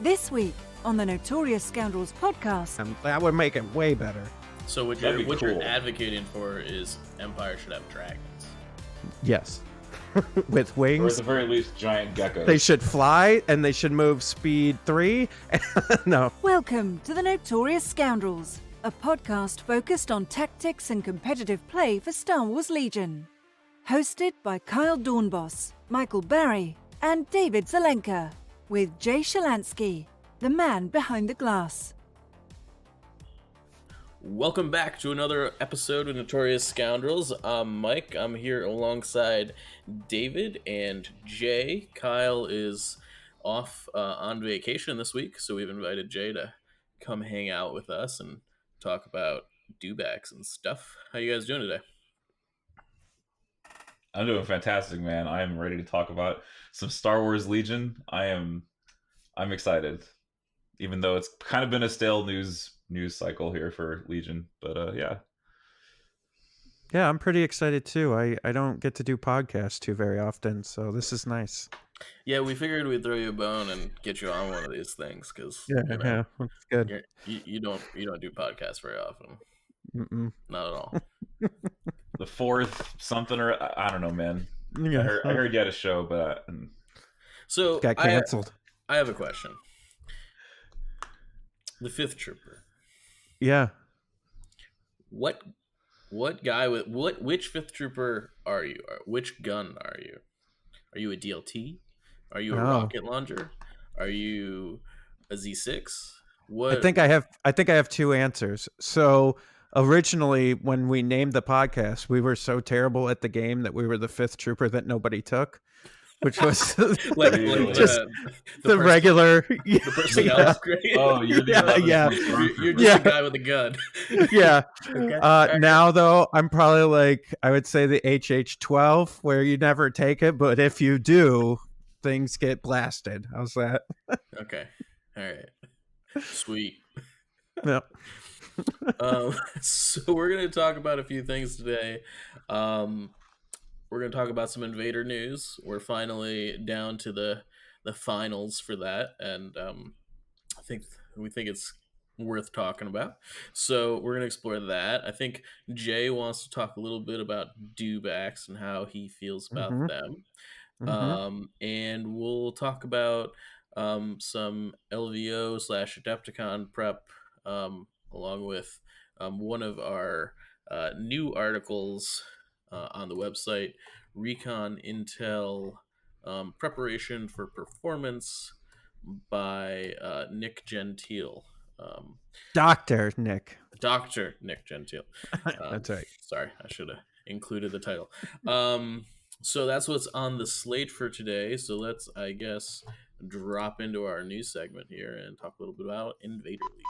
This week on the Notorious Scoundrels podcast. That would make it way better. So what you're advocating for is Empire should have dragons. Yes. With wings. Or at the very least, giant geckos. They should fly, and they should move speed 3. No. Welcome to the Notorious Scoundrels, a podcast focused on tactics and competitive play for Star Wars Legion. Hosted by Kyle Dornbos, Michael Barry, and David Zelenka, with Jay Shalansky, the man behind the glass. Welcome back to another episode of Notorious Scoundrels. I'm Mike. I'm here alongside David and Jay. Kyle is off on vacation this week, so we've invited Jay to come hang out with us and talk about dewbacks and stuff. How you guys doing today? I'm doing fantastic, man. I'm ready to talk about some Star Wars Legion. I'm excited, even though it's kind of been a stale news cycle here for Legion. But yeah, I'm pretty excited too. I don't get to do podcasts too very often, so this is nice. Yeah, we figured we'd throw you a bone and get you on one of these things because that's good. You don't do podcasts very often. Mm-mm. Not at all. the fourth something or I don't know, man. Yeah. I heard you had a show, but so got canceled. I have a question. The Fifth Trooper. Yeah. What guy with which Fifth Trooper are you? Which gun are you? Are you a DLT? Are you a rocket launcher? Are you a Z6? What? I think I have two answers. So originally, when we named the podcast, we were so terrible at the game that we were the Fifth Trooper that nobody took, which was just the regular. The person else grade. Oh, you're You're just a guy with a gun. Yeah. Okay. Now though, I'm probably I would say the HH-12, where you never take it, but if you do, things get blasted. How's that? Okay. All right. Sweet. Yep. So we're going to talk about a few things today. We're going to talk about some Invader news. We're finally down to the finals for that, and we think it's worth talking about. So we're going to explore that. I think Jay wants to talk a little bit about dewbacks and how he feels about them. And we'll talk about some LVO/Adepticon prep, along with one of our new articles on the website, Recon Intel Preparation for Performance by Nick Gentile. Dr. Nick Gentile. That's right. Sorry, I should have included the title. So that's what's on the slate for today. So let's, I guess, drop into our news segment here and talk a little bit about Invader League.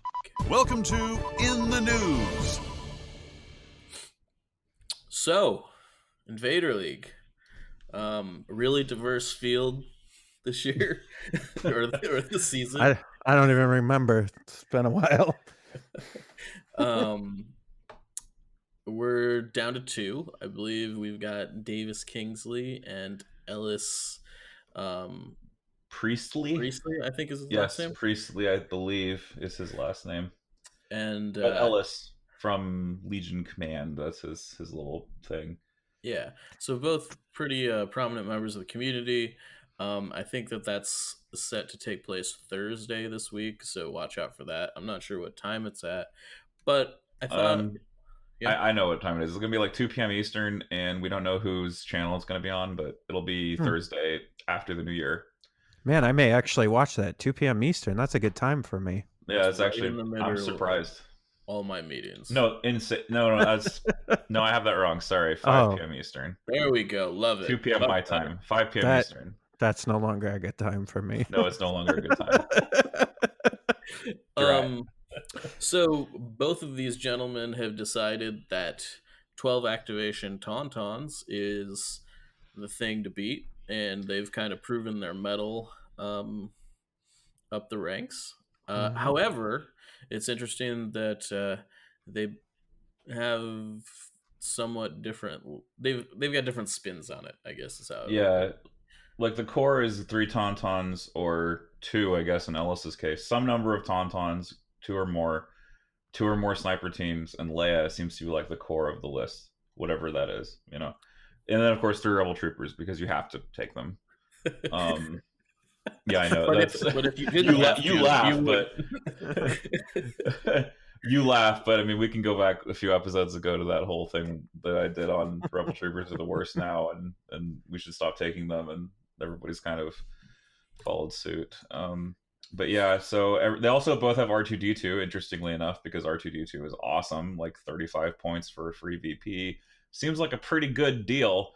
Welcome to In the News. So, Invader League, really diverse field this year, or the season. I don't even remember. It's been a while. We're down to 2. I believe we've got Davis Kingsley and Ellis Priestley, I think is his last name. Yes, Priestley, I believe, is his last name. And Ellis from Legion Command, that's his little thing. Yeah, so both pretty prominent members of the community. I think that's set to take place Thursday this week, so watch out for that. I'm not sure what time it's at, but I thought... I know what time it is. It's going to be 2 p.m. Eastern, and we don't know whose channel it's going to be on, but it'll be Thursday after the New Year. Man, I may actually watch that. 2 p.m. Eastern. That's a good time for me. Yeah, it's actually... I'm surprised. All my meetings. No, that's... No, I have that wrong. Sorry, 5 p.m. Eastern. There we go. Love it. 2 p.m. my time. 5 p.m. Eastern. That's no longer a good time for me. No, it's no longer a good time. So both of these gentlemen have decided that 12 activation Tauntauns is the thing to beat, and they've kind of proven their mettle up the ranks. However, it's interesting that they have somewhat different. They've got different spins on it, I guess is how. like the core is 3 tauntauns or 2, I guess in Ellis's case. Some number of tauntauns, 2 or more sniper teams, and Leia seems to be like the core of the list, whatever that is, you know. And then of course 3 rebel troopers because you have to take them. Yeah, I know. But if you didn't you laugh, you would. but you laugh, but I mean, we can go back a few episodes ago to that whole thing that I did on Rebel Troopers are the worst now, and we should stop taking them, and everybody's kind of followed suit. But yeah, so they also both have R2D2, interestingly enough, because R2D2 is awesome, like 35 points for a free VP. Seems like a pretty good deal.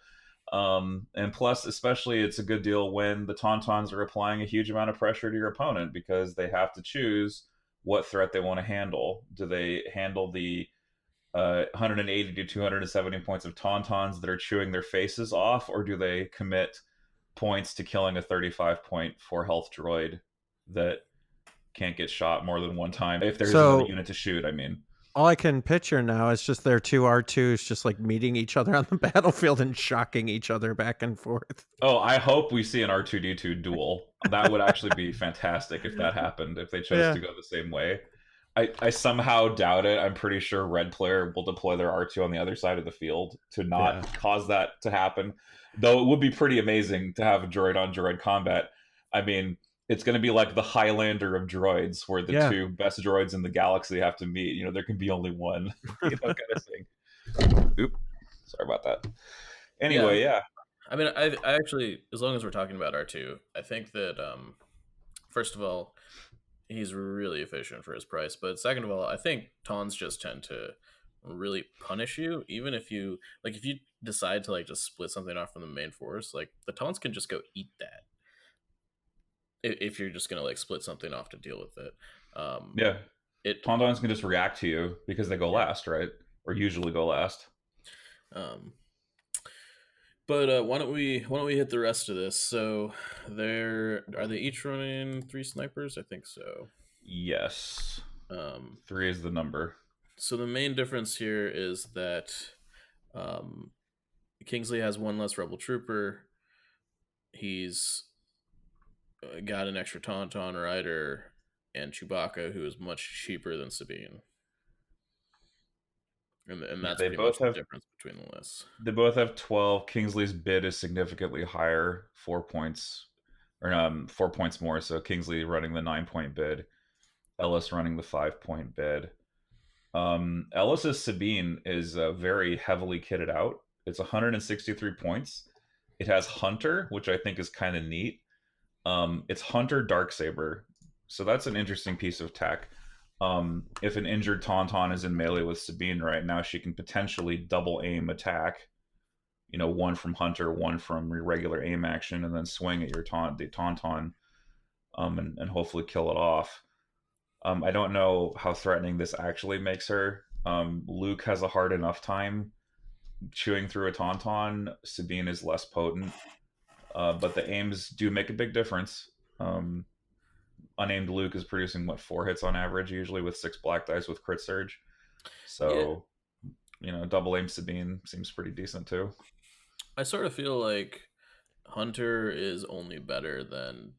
And plus, especially, it's a good deal when the Tauntauns are applying a huge amount of pressure to your opponent because they have to choose what threat they want to handle. Do they handle the 180 to 270 points of Tauntauns that are chewing their faces off, or do they commit points to killing a 35 point 4 health droid that can't get shot more than one time if there's another unit to shoot? I mean, all I can picture now is just their 2 R2s just like meeting each other on the battlefield and shocking each other back and forth. Oh, I hope we see an R2D2 duel. That would actually be fantastic if that happened, if they chose to go the same way. I somehow doubt it. I'm pretty sure red player will deploy their R2 on the other side of the field to not cause that to happen. Though it would be pretty amazing to have a droid on droid combat. I mean, it's going to be like the Highlander of droids, where the 2 best droids in the galaxy have to meet. You know, there can be only one, you know, kind of thing. Oop, sorry about that. Anyway, yeah. I mean, I actually, as long as we're talking about R2, I think that first of all, he's really efficient for his price. But second of all, I think Taunts just tend to really punish you, even if you if you decide to just split something off from the main force, like the Taunts can just go eat that. If you're just gonna split something off to deal with it, Tauntauns can just react to you because they go last, right? Or usually go last. But why don't we hit the rest of this? So are they each running 3 snipers? I think so. Yes. 3 is the number. So the main difference here is that Kingsley has 1 less rebel trooper. He's got an extra Tauntaun rider and Chewbacca, who is much cheaper than Sabine. And that's pretty much the difference between the lists. They both have 12. Kingsley's bid is significantly higher, 4 points, or 4 points more. So Kingsley running the 9-point bid, Ellis running the 5-point bid. Ellis's Sabine is very heavily kitted out. It's 163 points. It has Hunter, which I think is kind of neat. It's Hunter Darksaber, so that's an interesting piece of tech. If an injured Tauntaun is in melee with Sabine right now, she can potentially double aim attack. You know, 1 from Hunter, 1 from your regular aim action, and then swing at your Tauntaun, and hopefully kill it off. I don't know how threatening this actually makes her. Luke has a hard enough time chewing through a Tauntaun. Sabine is less potent, but the aims do make a big difference. Unaimed Luke is producing 4 hits on average, usually with 6 black dice with crit surge. So, you know, double aim Sabine seems pretty decent too. I sort of feel like Hunter is only better than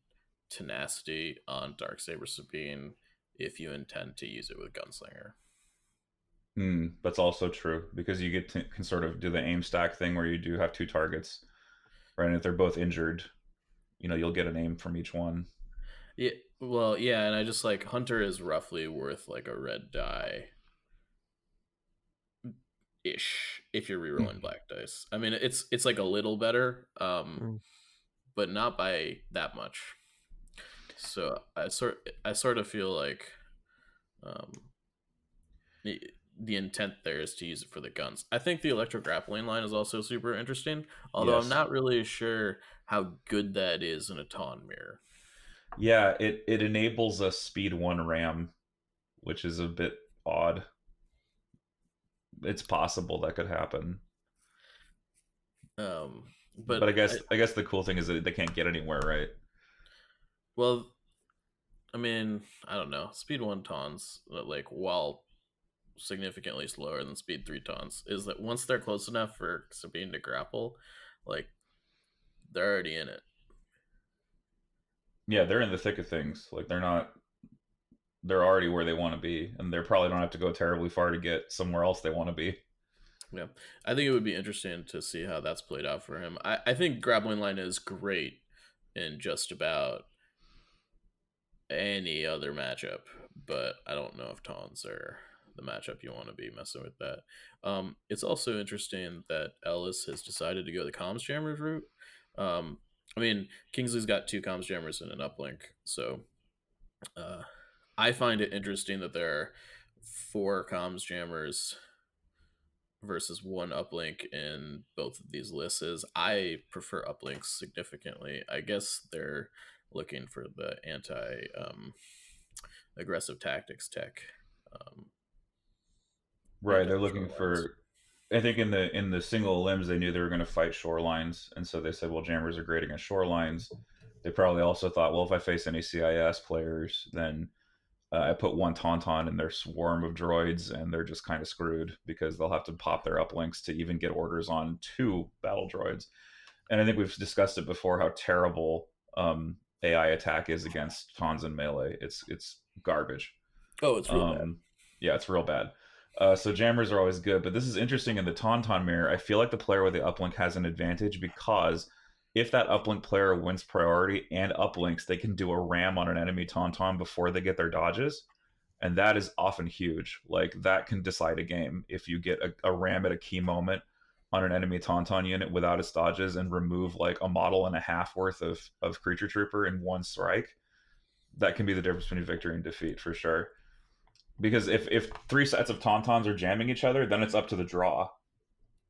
Tenacity on Darksaber Sabine if you intend to use it with Gunslinger. That's also true, because you can sort of do the aim stack thing where you do have 2 targets, right? And if they're both injured, you know, you'll get an aim from each one. Yeah, well, yeah, and I just Hunter is roughly worth a red die ish if you're rerolling black dice. I mean, it's a little better, but not by that much. So I sort of feel like the intent there is to use it for the guns. I think the electro grappling line is also super interesting, although I'm not really sure how good that is in a Taun mirror. Yeah, it enables a speed 1 ram, which is a bit odd. It's possible that could happen. But I guess the cool thing is that they can't get anywhere, right? Well, I mean, I don't know. Speed 1 Tauns, while significantly slower than speed 3 Tauns, is that once they're close enough for Sabine to grapple, they're already in it. Yeah, they're in the thick of things. Like they're already where they want to be, and they probably don't have to go terribly far to get somewhere else they want to be. Yeah, I think it would be interesting to see how that's played out for him. I think grappling line is great in just about any other matchup, but I don't know if Tons are the matchup you want to be messing with that. It's also interesting that Ellis has decided to go the comms jammers route. I mean, Kingsley's got 2 comms jammers and an uplink, so I find it interesting that there are 4 comms jammers versus 1 uplink in both of these lists. I prefer uplinks significantly. I guess they're looking for the anti aggressive tactics tech. Right, they're looking for. I think in the single limbs they knew they were going to fight shorelines, and so they said, well, jammers are great against shorelines. They probably also thought, well, if I face any CIS players, then I put 1 Tauntaun in their swarm of droids, and they're just kind of screwed because they'll have to pop their uplinks to even get orders on 2 battle droids. And I think we've discussed it before how terrible AI attack is against Tauns and melee. It's garbage. Oh, it's real bad. Yeah, it's real bad. So jammers are always good, but this is interesting in the Tauntaun mirror. I feel like the player with the uplink has an advantage because if that uplink player wins priority and uplinks, they can do a ram on an enemy Tauntaun before they get their dodges. And that is often huge. Like, that can decide a game. If you get a ram at a key moment on an enemy Tauntaun unit without its dodges and remove like a model and a half worth of creature trooper in 1 strike, that can be the difference between victory and defeat for sure. Because if 3 sets of Tauntauns are jamming each other, then it's up to the draw,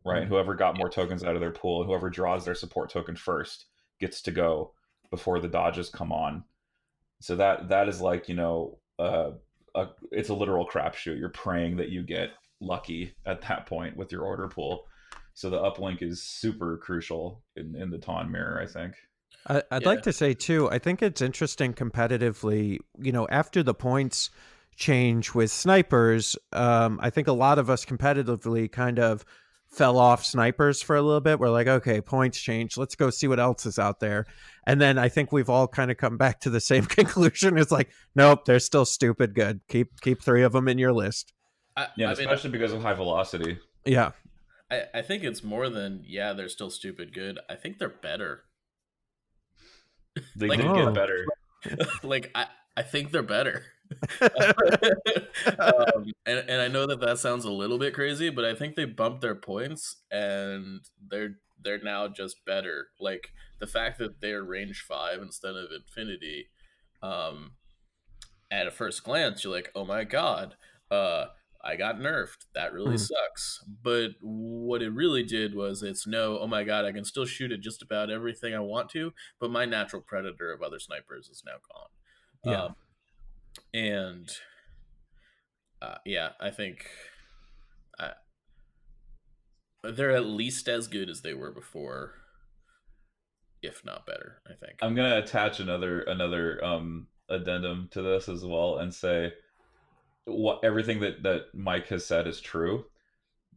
right? Whoever got more tokens out of their pool, and whoever draws their support token first gets to go before the dodges come on. So that is like, it's a literal crapshoot. You're praying that you get lucky at that point with your order pool. So the uplink is super crucial in the Taun mirror, I think. I'd like to say too, I think it's interesting competitively, after the points change with snipers, I think a lot of us competitively kind of fell off snipers for a little bit. We're like, okay, points change, let's go see what else is out there. And then I think we've all kind of come back to the same conclusion. It's like, nope, they're still stupid good. Keep 3 of them in your list. Especially because of high velocity. Yeah. I think it's more than, they're still stupid good. I think they're better. They did get better. Like, I think they're better. And I know that sounds a little bit crazy, but I think they bumped their points and they're now just better. Like, the fact that they're range 5 instead of infinity, at a first glance you're like, oh my god, I got nerfed. That really sucks. But what it really did was oh my god, I can still shoot at just about everything I want to, but my natural predator of other snipers is now gone. And I think they're at least as good as they were before, if not better, I think. I'm going to attach another addendum to this as well and say everything that Mike has said is true,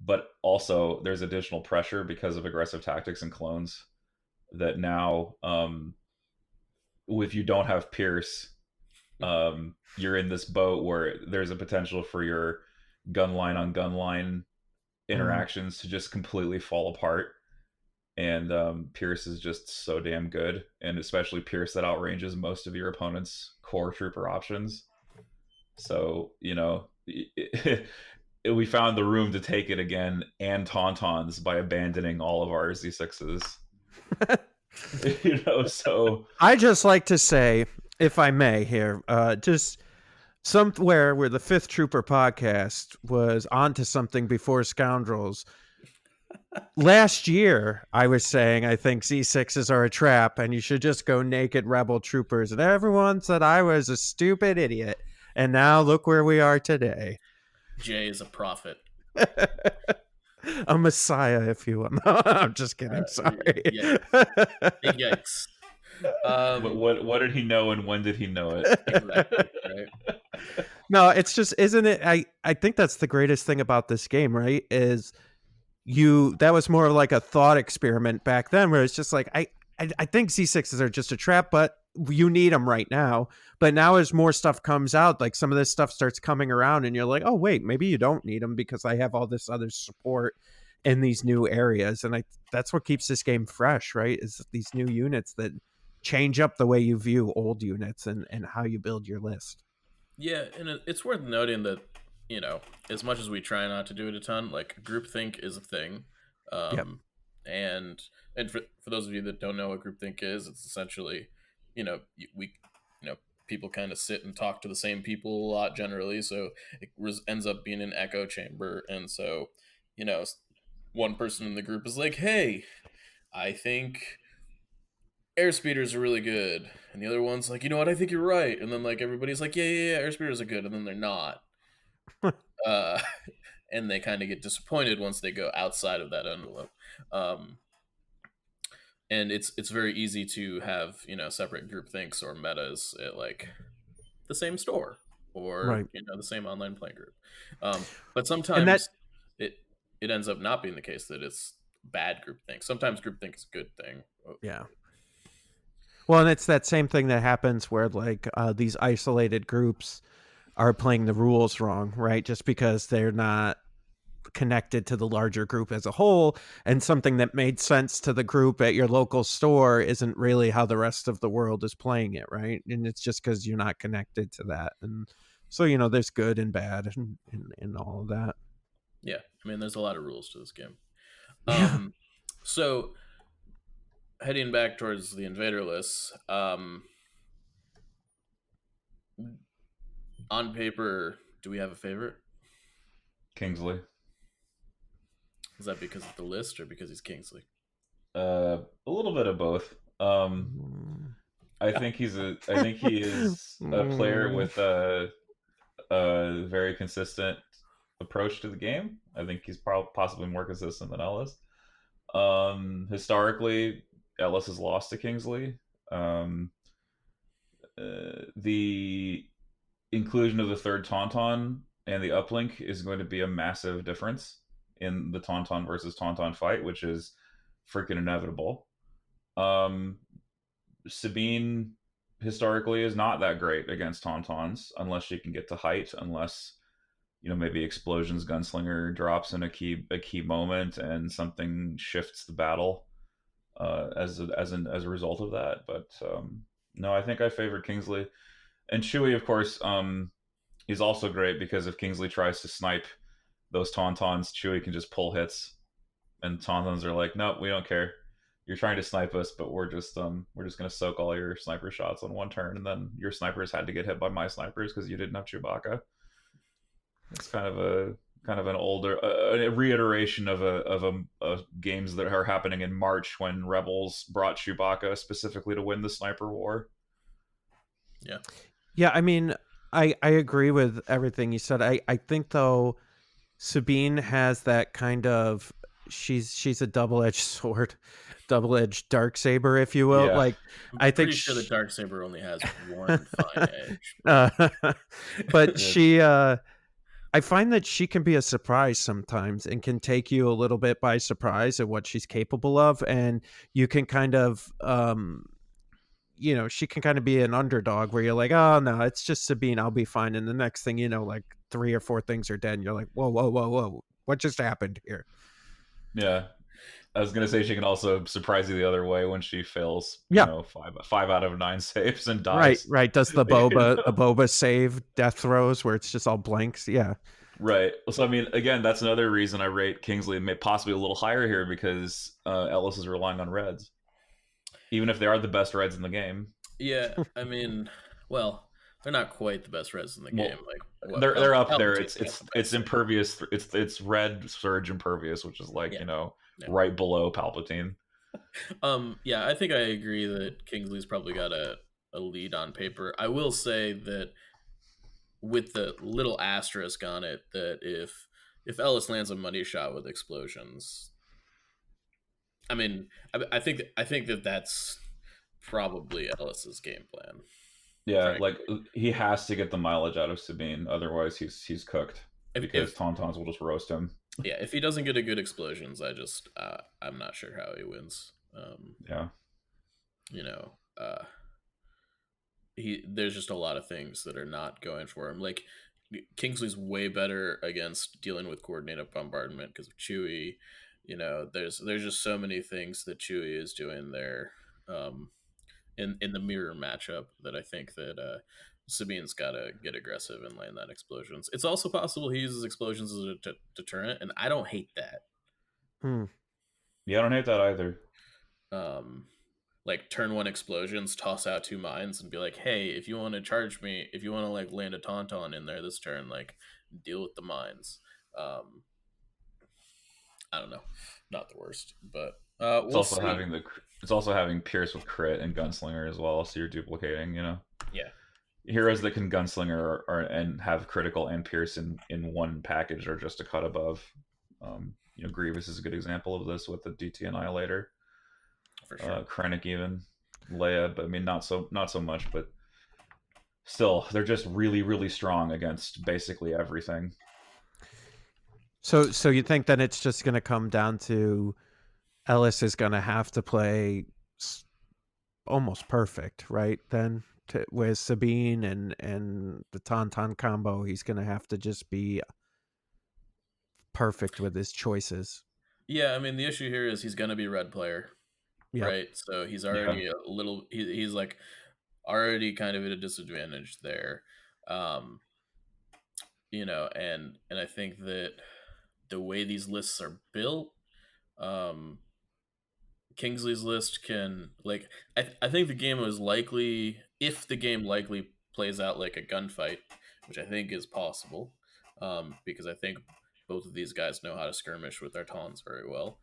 but also there's additional pressure because of aggressive tactics and clones that now, if you don't have Pierce, you're in this boat where there's a potential for your gunline on gunline interactions to just completely fall apart. And Pierce is just so damn good, and especially Pierce that outranges most of your opponent's core trooper options. So, we found the room to take it again and Tauntauns by abandoning all of our Z6s. So I just like to say, if I may here, just somewhere where the Fifth Trooper podcast was onto something before Scoundrels. Last year, I was saying I think Z6s are a trap and you should just go naked rebel troopers. And everyone said I was a stupid idiot. And now look where we are today. Jay is a prophet. A messiah, if you will. No, I'm just kidding. Sorry. Yikes. What did he know and when did he know it? Exactly, right? No, it's just, isn't it? I think that's the greatest thing about this game, right? Is that was more like a thought experiment back then where it's just like, I think Z6s are just a trap, but you need them right now. But now as more stuff comes out, like some of this stuff starts coming around and you're like, oh wait, maybe you don't need them because I have all this other support in these new areas. And that's what keeps this game fresh, right? Is these new units that change up the way you view old units and how you build your list. Yeah, and it's worth noting that, as much as we try not to do it a ton, like groupthink is a thing. Yep. And for those of you that don't know what groupthink is, it's essentially, we people kind of sit and talk to the same people a lot generally, so it ends up being an echo chamber. And so, one person in the group is like, hey, I think airspeeders are really good, and the other one's like, you know what, I think you're right, and then like everybody's like, yeah, airspeeders are good, and then they're not. uh and they kind of get disappointed once they go outside of that envelope. And it's very easy to have separate group thinks or metas at like the same store or Right. the same online playing group. But And sometimes it ends up not being the case that it's bad group think. Sometimes group think is a good thing. Yeah. Well, and it's that same thing that happens where like these isolated groups are playing the rules wrong, right? Just because they're not connected to the larger group as a whole, and something that made sense to the group at your local store isn't really how the rest of the world is playing it, right? And it's just because you're not connected to that. And so, there's good and bad and all of that. Yeah, I mean, there's a lot of rules to this game. Yeah. So heading back towards the invader list, on paper, do we have a favorite? Kingsley. Is that because of the list or because he's Kingsley? A little bit of both. I think he is a player with a very consistent approach to the game. I think he's possibly more consistent than Ellis. Historically, Ellis has lost to Kingsley. The inclusion of the third Tauntaun and the uplink is going to be a massive difference in the Tauntaun versus Tauntaun fight, which is freaking inevitable. Sabine historically is not that great against Tauntauns unless she can get to height, unless maybe Explosions Gunslinger drops in a key moment and something shifts the battle as a result of that. But no, I think I favor Kingsley. And Chewie, of course, he's also great because if Kingsley tries to snipe those Tauntauns, Chewie can just pull hits, and Tauntauns are like, nope, we don't care. You're trying to snipe us, but we're just gonna soak all your sniper shots on one turn, and then your snipers had to get hit by my snipers because you didn't have Chewbacca. It's kind of an older a reiteration of games that are happening in March when Rebels brought Chewbacca specifically to win the sniper war. Yeah, I mean, I agree with everything you said. I think though Sabine has that kind of she's a double-edged sword, double-edged dark saber, if you will. Yeah. Like I'm I think pretty sure the dark saber only has one fine edge. But she I find that she can be a surprise sometimes and can take you a little bit by surprise at what she's capable of, and you can kind of she can kind of be an underdog where you're like, oh no, it's just Sabine, I'll be fine. And the next thing you know, like 3 or 4 things are dead and you're like, whoa, what just happened here? Yeah. I was gonna say she can also surprise you the other way when she fails, Yeah. 5 out of 9 saves and dies. Right. Does the Boba save death throws where it's just all blanks? Yeah. Right. So I mean, again, that's another reason I rate Kingsley possibly a little higher here because Ellis is relying on reds, even if they are the best reds in the game. Yeah, I mean, well, they're not quite the best reds in the game. Like they're up there. It's impervious. It's red surge impervious, which is like right below Palpatine. Yeah, I think I agree that Kingsley's probably got a lead on paper. I will say that with the little asterisk on it, that if Ellis lands a money shot with explosions, I mean, I think that that's probably Ellis's game plan. Yeah, frankly. Like he has to get the mileage out of Sabine, otherwise he's cooked because Tauntauns will just roast him. Yeah, if he doesn't get a good explosions, I'm not sure how he wins. Yeah, there's just a lot of things that are not going for him. Like Kingsley's way better against dealing with coordinated bombardment because of Chewie. There's just so many things that Chewie is doing there, in the mirror matchup, that I think that Sabine's got to get aggressive and land that explosions. It's also possible he uses explosions as a deterrent, and I don't hate that. Yeah, I don't hate that either. Like turn 1 explosions, toss out 2 mines, and be like, hey, if you want to charge me, if you want to like land a tauntaun in there this turn, like deal with the mines. I don't know, not the worst, but It's we'll also see. having Pierce with crit and Gunslinger as well, so you're duplicating. Yeah, Heroes that can Gunslinger and have critical and Pierce in one package are just a cut above. Grievous is a good example of this with the DT Annihilator. for sure. Krennic even, Leia, but I mean not so much, but still they're just really really strong against basically everything. So you think that it's just going to come down to Ellis is going to have to play almost perfect, right? Then with Sabine and the Tauntaun combo, he's going to have to just be perfect with his choices. Yeah, I mean the issue here is he's gonna be red player, Yep. right? So he's Yeah. already a little. He's like already kind of at a disadvantage there. And I think that the way these lists are built, Kingsley's list can like I think the game was likely, if the game likely plays out like a gunfight, which I think is possible, because I think both of these guys know how to skirmish with their tawns very well.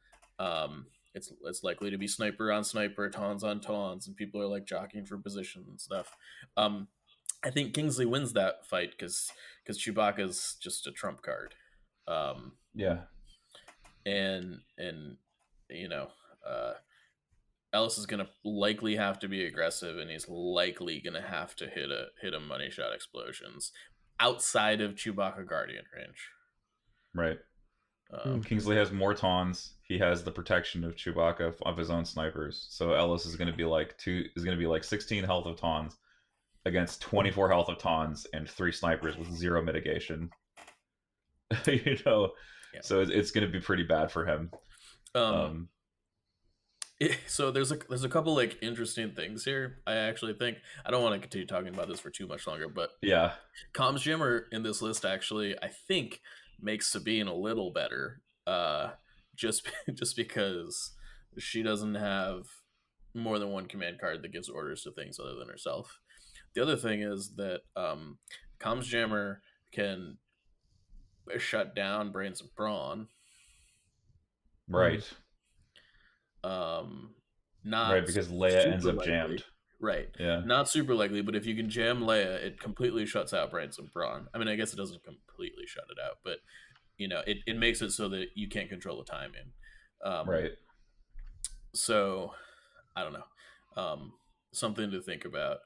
It's likely to be sniper on sniper, tawns on tawns, and people are like jockeying for position and stuff. I think Kingsley wins that fight because Chewbacca's just a trump card. Yeah. And Ellis is going to likely have to be aggressive, and he's likely going to have to hit a money shot explosions outside of Chewbacca Guardian range. Right. Kingsley has more tawns. He has the protection of Chewbacca of his own snipers. So Ellis is going to be like 16 health of tawns against 24 health of tawns and 3 snipers with 0 mitigation. Yeah. So it's going to be pretty bad for him. So there's a couple like interesting things here. I actually think I don't want to continue talking about this for too much longer, but yeah, Comms Jammer in this list actually I think makes Sabine a little better, just because she doesn't have more than one command card that gives orders to things other than herself. The other thing is that Comms Jammer can shut down Brains of Brawn. right. Not right, because Leia ends up likely. jammed. Right. Yeah. Not super likely, but if you can jam Leia, it completely shuts out Brains of Brawn. I mean, I guess it doesn't completely shut it out, but it makes it so that you can't control the timing. Right. So I don't know. Something to think about.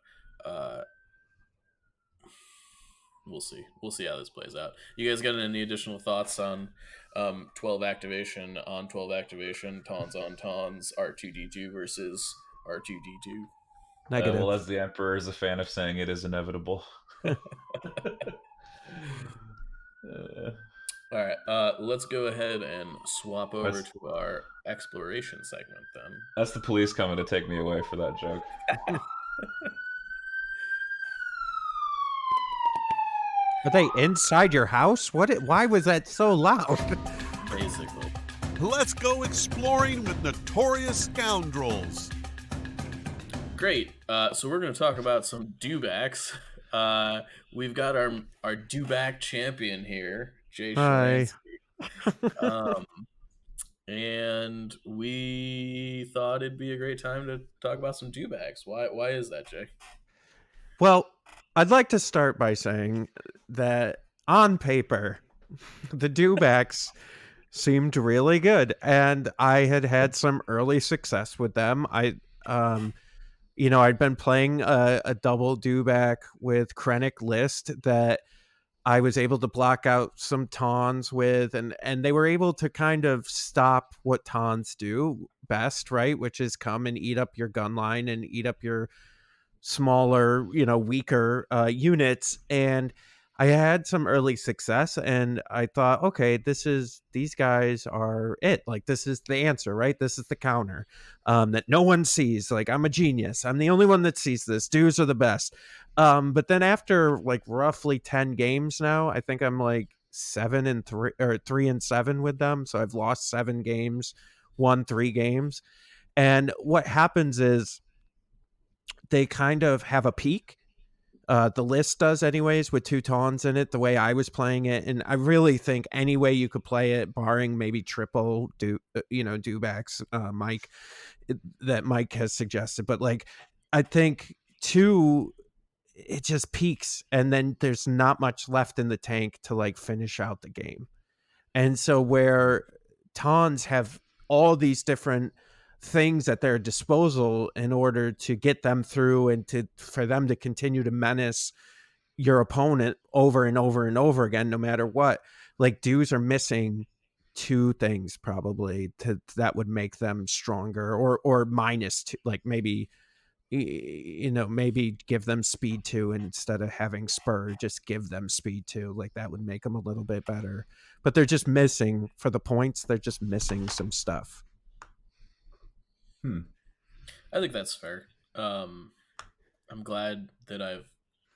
We'll see. We'll see how this plays out. You guys got any additional thoughts on 12 activation, on 12 activation, tawns on tawns, R2D2 versus R2D2? Negative. Well, as the Emperor is a fan of saying, it is inevitable. All right, let's go ahead and swap over to our exploration segment then. That's the police coming to take me away for that joke. Are they inside your house? Why was that so loud? Basically. Let's go exploring with Notorious Scoundrels. Great. So we're going to talk about some dewbacks. We've got our dewback champion here, Jay Hi. Shalansky. And we thought it'd be a great time to talk about some dewbacks. Why is that, Jay? Well, I'd like to start by saying that on paper, the dewbacks seemed really good, and I had some early success with them. I'd been playing a double dewback with Krennic list that I was able to block out some tawns with, and they were able to kind of stop what tawns do best, right? Which is come and eat up your gun line and eat up your smaller, weaker units, and I had some early success, and I thought, okay, these guys are it. Like, this is the answer, right? This is the counter that no one sees. Like, I'm a genius. I'm the only one that sees this. Dudes are the best. But then after like roughly 10 games now, I think I'm like 7-3 or 3-7 with them. So I've lost 7 games, won 3 games. And what happens is they kind of have a peak. The list does anyways, with 2 Tawns in it, the way I was playing it. And I really think any way you could play it, barring maybe triple Dewbacks, Mike, that Mike has suggested. But like, I think 2, it just peaks, and then there's not much left in the tank to like finish out the game. And so where Tawns have all these different things at their disposal in order to get them through and for them to continue to menace your opponent over and over and over again, no matter what, like dudes are missing 2 things probably that would make them stronger, or minus 2, like maybe maybe give them speed 2 instead of having spur, just give them speed 2. Like, that would make them a little bit better, but they're just missing for the points. They're just missing some stuff. I think that's fair. I'm glad that I've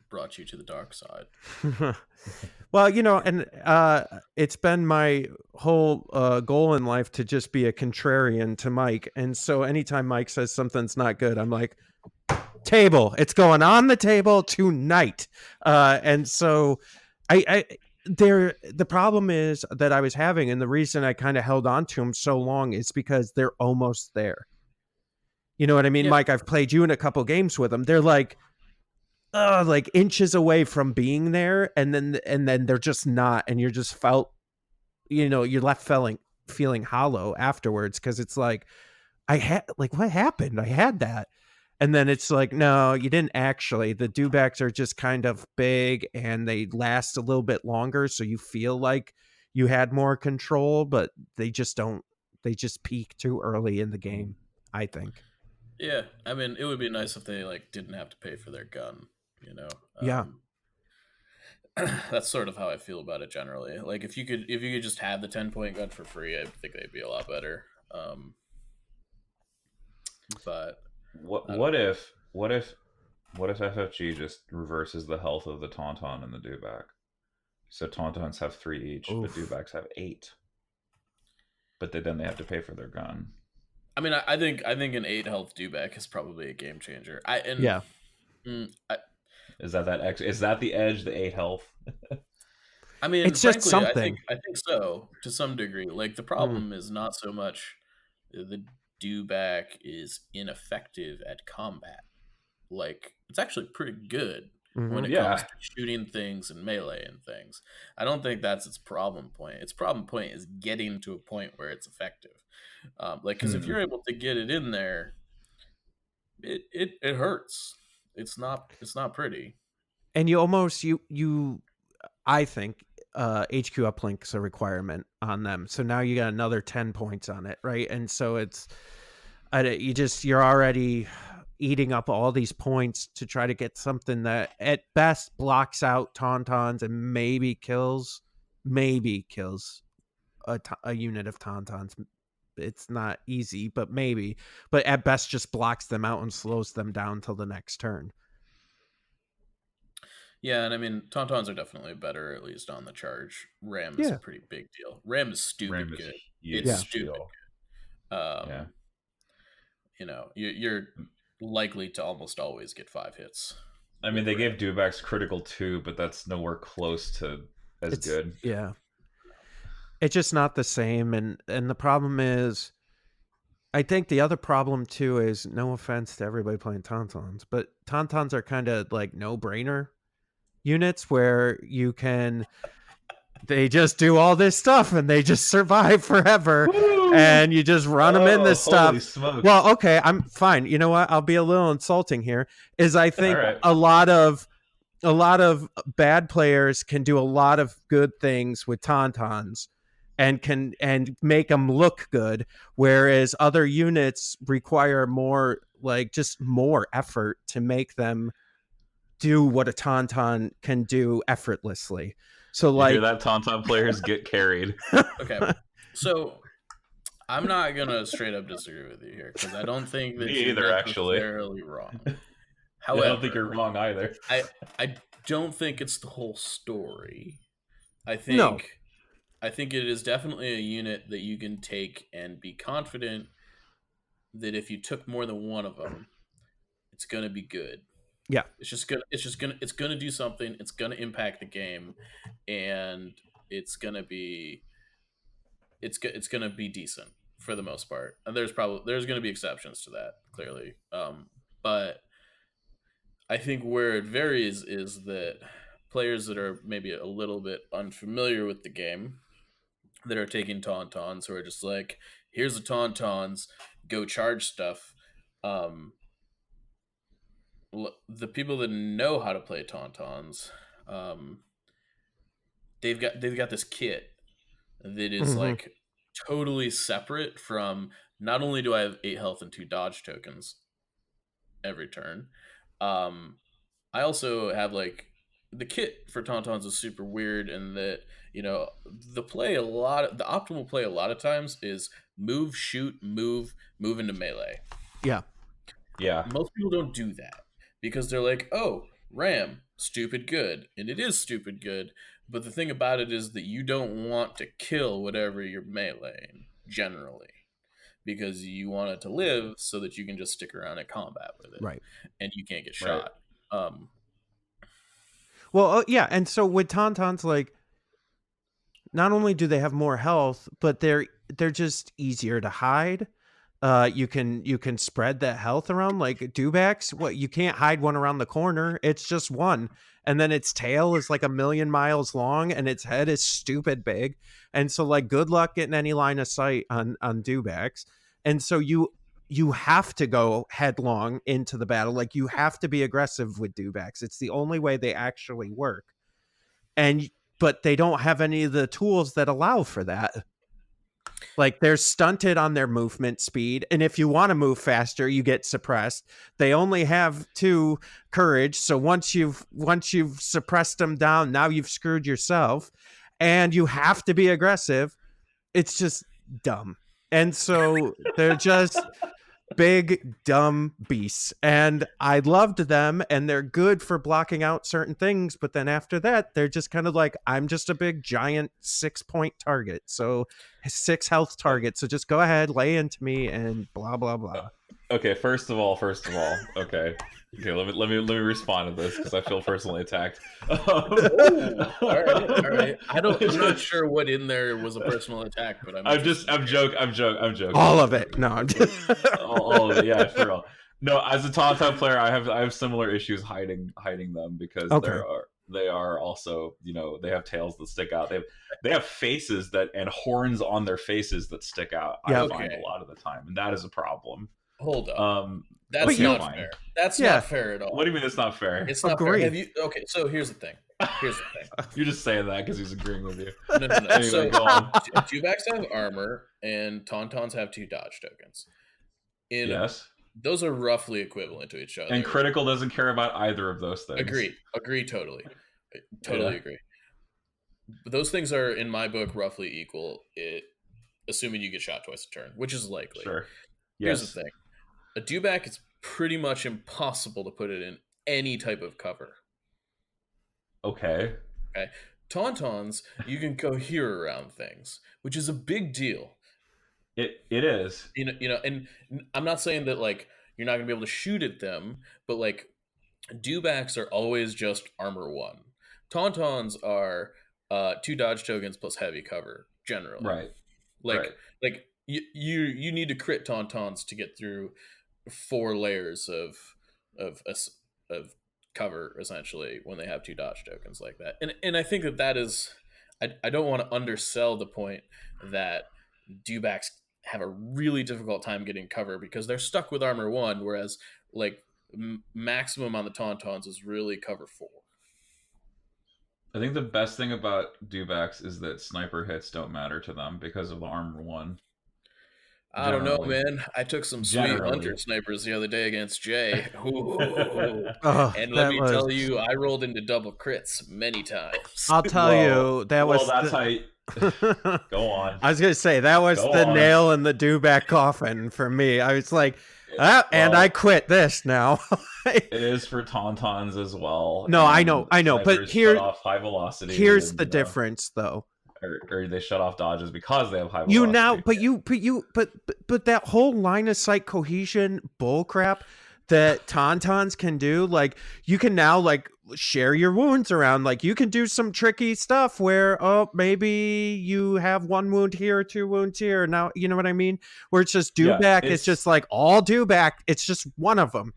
brought you to the dark side. Well, and it's been my whole goal in life to just be a contrarian to Mike. And so anytime Mike says something's not good, I'm like, table, it's going on the table tonight. And so the problem is that I was having, and the reason I kind of held on to them so long is because they're almost there. You know what I mean, yeah. Mike? I've played you in a couple games with them. They're like inches away from being there, and then they're just not, and you're just you're left feeling hollow afterwards, because it's like, what happened? I had that. And then it's like, no, you didn't actually. The Dewbacks are just kind of big, and they last a little bit longer, so you feel like you had more control, but they just don't. They just peak too early in the game, I think. Yeah, I mean, it would be nice if they didn't have to pay for their gun, Yeah. That's sort of how I feel about it generally. Like, if you could just have the 10-point gun for free, I think they'd be a lot better. But what if FFG just reverses the health of the Tauntaun and the Dewback? So Tauntauns have 3 each, but Dewbacks have 8. But then they have to pay for their gun. I mean, I think an 8 health Dewback is probably a game changer. Is that the edge, the 8 health? I mean, it's frankly, just something. I think so, to some degree. Like, the problem is not so much the Dewback is ineffective at combat. Like, it's actually pretty good when it comes to shooting things and melee and things. I don't think that's its problem point. Its problem point is getting to a point where it's effective. Because if you're able to get it in there, it hurts. It's not pretty. And you almost I think HQ uplink's a requirement on them. So now you got another 10 points on it, right? And so you're already eating up all these points to try to get something that at best blocks out Tauntauns and maybe kills a unit of Tauntauns. It's not easy, but maybe. But at best just blocks them out and slows them down till the next turn. Yeah, and I mean, Tauntauns are definitely better, at least on the charge. Ram is a pretty big deal. Ram is stupid good. It's stupid good. You're likely to almost always get 5 hits. I mean, they gave Dewbacks critical 2, but that's nowhere close to as good. Yeah. It's just not the same, and the problem is, I think the other problem too is, no offense to everybody playing Tauntauns, but Tauntauns are kind of like no-brainer units where they just do all this stuff and they just survive forever. Woo! And you just run them in this stuff. Smokes. Well, okay, I'm fine. You know what? I'll be a little insulting here. Is I think a lot of bad players can do a lot of good things with Tauntauns and make them look good, whereas other units require more like just more effort to make them do what a Tauntaun can do effortlessly. So You hear like that, Tauntaun players get carried. Okay, so I'm not gonna straight up disagree with you here because I don't think that Me you're either, actually. necessarily wrong. Yeah, I don't think However, you're wrong either. I don't think it's the whole story. I No. think I think it is definitely a unit that you can take and be confident that if you took more than one of them, it's gonna be good. Yeah. It's gonna do something. It's gonna impact the game, and it's gonna be it's gonna be decent for the most part. And there's gonna be exceptions to that, clearly. But I think where it varies is that players that are maybe a little bit unfamiliar with the game that are taking tauntauns who are just like, here's the tauntauns, go charge stuff. Um, the people that know how to play tauntauns, um, they've got this kit that is like totally separate from. Not only do I have 8 health and 2 dodge tokens every turn, I also have like the kit for tauntauns is super weird in that the optimal play a lot of times is move, shoot, move into melee. Yeah. Yeah. Most people don't do that because they're like, oh, ram, stupid good. And it is stupid good. But the thing about it is that you don't want to kill whatever you're meleeing, generally, because you want it to live so that you can just stick around in combat with it. Right. And you can't get Right. shot. Well, yeah, and so with Tauntauns, like, not only do they have more health, but they're just easier to hide. You can spread that health around like Dewbacks. What, you can't hide one around the corner. It's just one. And then its tail is like 1,000,000 miles long and its head is stupid big. And so like good luck getting any line of sight on Dewbacks. And so you have to go headlong into the battle. Like you have to be aggressive with Dewbacks. It's the only way they actually work. But they don't have any of the tools that allow for that. Like they're stunted on their movement speed, and if you want to move faster, you get suppressed. They only have 2 courage, so once you've suppressed them down, now you've screwed yourself, and you have to be aggressive. It's just dumb, and so they're just big dumb beasts, and I loved them, and they're good for blocking out certain things, but then after that they're just kind of like, I'm just a big giant 6-point target, so 6 health target, so just go ahead, lay into me, and blah blah blah. Okay, first of all, okay, let me respond to this because I feel personally attacked. All right. I'm not sure what in there was a personal attack, but I'm joking. All of it. No, I'm just... all of it. Yeah, for real. No, as a Tauntaun player, I have similar issues hiding them because they are also, they have tails that stick out. They have faces and horns on their faces that stick out. I find a lot of the time, and that is a problem. Hold up. That's not fair. That's not fair at all. What do you mean it's not fair? It's not fair. Okay, so here's the thing. You're just saying that because he's agreeing with you. No. Anyway, so Dewbacks have armor, and Tauntauns have 2 dodge tokens. Yes. Those are roughly equivalent to each other. And critical doesn't care about either of those things. Agree totally. Totally agree. But those things are, in my book, roughly equal, assuming you get shot twice a turn, which is likely. Sure. Here's the thing. A Dewback is pretty much impossible to put it in any type of cover. Okay. Tauntauns, you can cohere around things, which is a big deal. It is. And I'm not saying that like you're not gonna be able to shoot at them, but like Dewbacks are always just armor 1. Tauntauns are 2 dodge tokens plus heavy cover generally. Right. Like you need to crit Tauntauns to get through 4 layers of cover essentially when they have 2 dodge tokens like that. And I think that is I don't want to undersell the point that Dewbacks have a really difficult time getting cover because they're stuck with armor 1, whereas like maximum on the Tauntauns is really cover 4. I think the best thing about Dewbacks is that sniper hits don't matter to them because of the armor 1. I don't know, Generally. man. I took some sweet Generally. hunter snipers the other day against Jay. Ooh. Oh, And let that me was. tell you, I rolled into double crits many times. I'll tell you, that was. That's how you... Go on. I was gonna say that was Go the on. nail in the Dewback coffin for me. I was like, and I quit this now. It is for Tauntauns as well. No, I and know, but snipers here- shut off high velocity. Here's and, the difference, though. Or they shut off dodges because they have high velocity. But that whole line of sight cohesion bullcrap that Tauntauns can do, like you can now like share your wounds around. Like you can do some tricky stuff where maybe you have 1 wound here, 2 wounds here. Now you know what I mean? Where it's just Dewback. It's just like all Dewback. It's just one of them.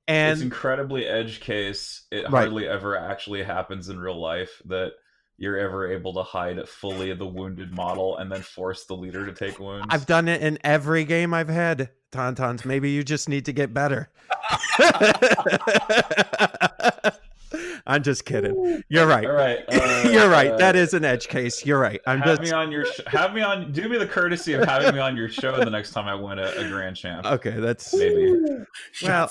And it's incredibly edge case. It hardly ever actually happens in real life that you're ever able to hide fully the wounded model and then force the leader to take wounds. I've done it in every game I've had, Tauntauns. Maybe you just need to get better. I'm just kidding. You're right. All right. You're right. That is an edge case. You're right. Me on your do me the courtesy of having me on your show the next time I win a grand champ. Okay, that's maybe. Well,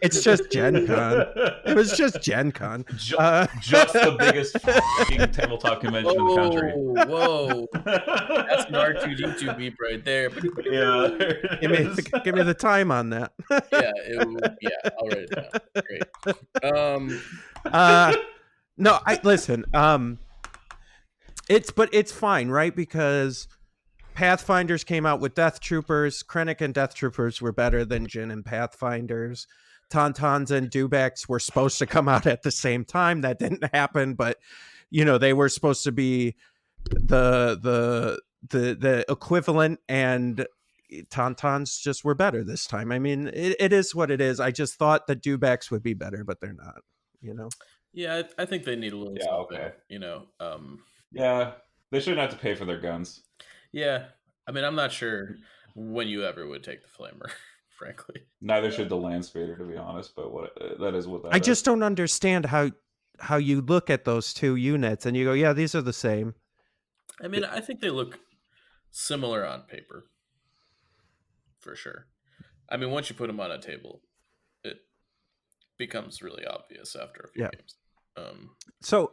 it's just Gen Con. It was just Gen Con. Just the biggest fucking tabletop convention in the country. Whoa. That's an R2D2 beep right there. Yeah. Give me the time on that. Yeah, I'll write it down. Great. No, listen. It's fine, right? Because Pathfinders came out with Death Troopers. Krennic and Death Troopers were better than Jin and Pathfinders. Tauntauns and Dewbacks were supposed to come out at the same time. That didn't happen, but they were supposed to be the equivalent, and Tauntauns just were better this time. I mean, it is what it is. I just thought the Dewbacks would be better, but they're not. Yeah, I think they need a little something. Okay. Yeah, they shouldn't have to pay for their guns. Yeah, I mean, I'm not sure when you ever would take the flamer, frankly. Neither should the Landspader, to be honest. But that is. I just don't understand how you look at those two units and you go, yeah, these are the same. I mean, I think they look similar on paper, for sure. I mean, once you put them on a table, it becomes really obvious after a few games. So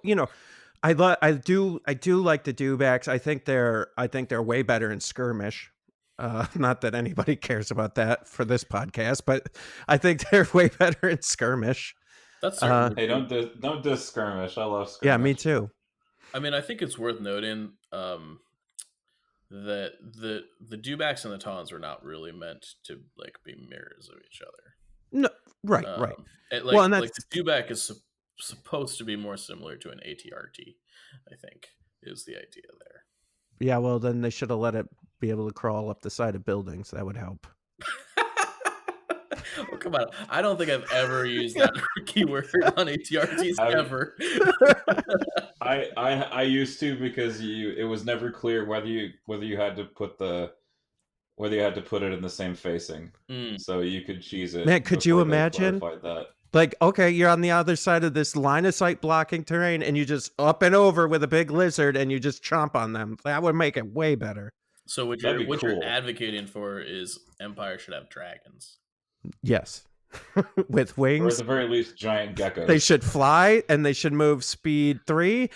I do like the Dewbacks. I think they're way better in skirmish. Not that anybody cares about that for this podcast, but I think they're way better in skirmish. That's hey, don't diss skirmish. I love skirmish. Yeah, me too. I mean, I think it's worth noting that the Dewbacks and the Tauns were not really meant to like be mirrors of each other. No, right. And the Dewback is supposed to be more similar to an ATRT, I think, is the idea there. Yeah, well, then they should have let it be able to crawl up the side of buildings. That would help. Oh, come on. I don't think I've ever used that keyword on ATRTs ever. I used to, because it was never clear whether you had to put it in the same facing. So you could cheese it. Man, could you imagine? That. Like, okay, you're on the other side of this line of sight blocking terrain, and you just up and over with a big lizard, and you just chomp on them. That would make it way better. So what you're advocating for is Empire should have dragons. Yes. With wings. Or at the very least, giant geckos. They should fly, and they should move speed 3.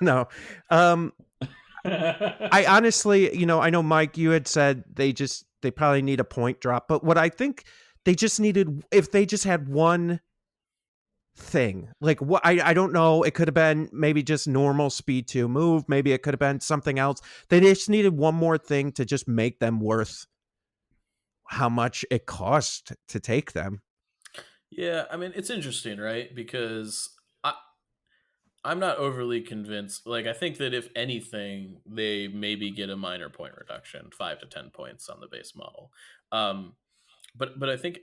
No. I honestly, I know, Mike, you had said they probably need a point drop, but what I think they just needed, if they just had one thing, like what I don't know, it could have been maybe just normal speed 2 move, maybe it could have been something else. They just needed one more thing to just make them worth how much it cost to take them. Yeah, I mean, it's interesting, right? Because I'm not overly convinced. Like, I think that if anything, they maybe get a minor point reduction, 5 to 10 points on the base model. But I think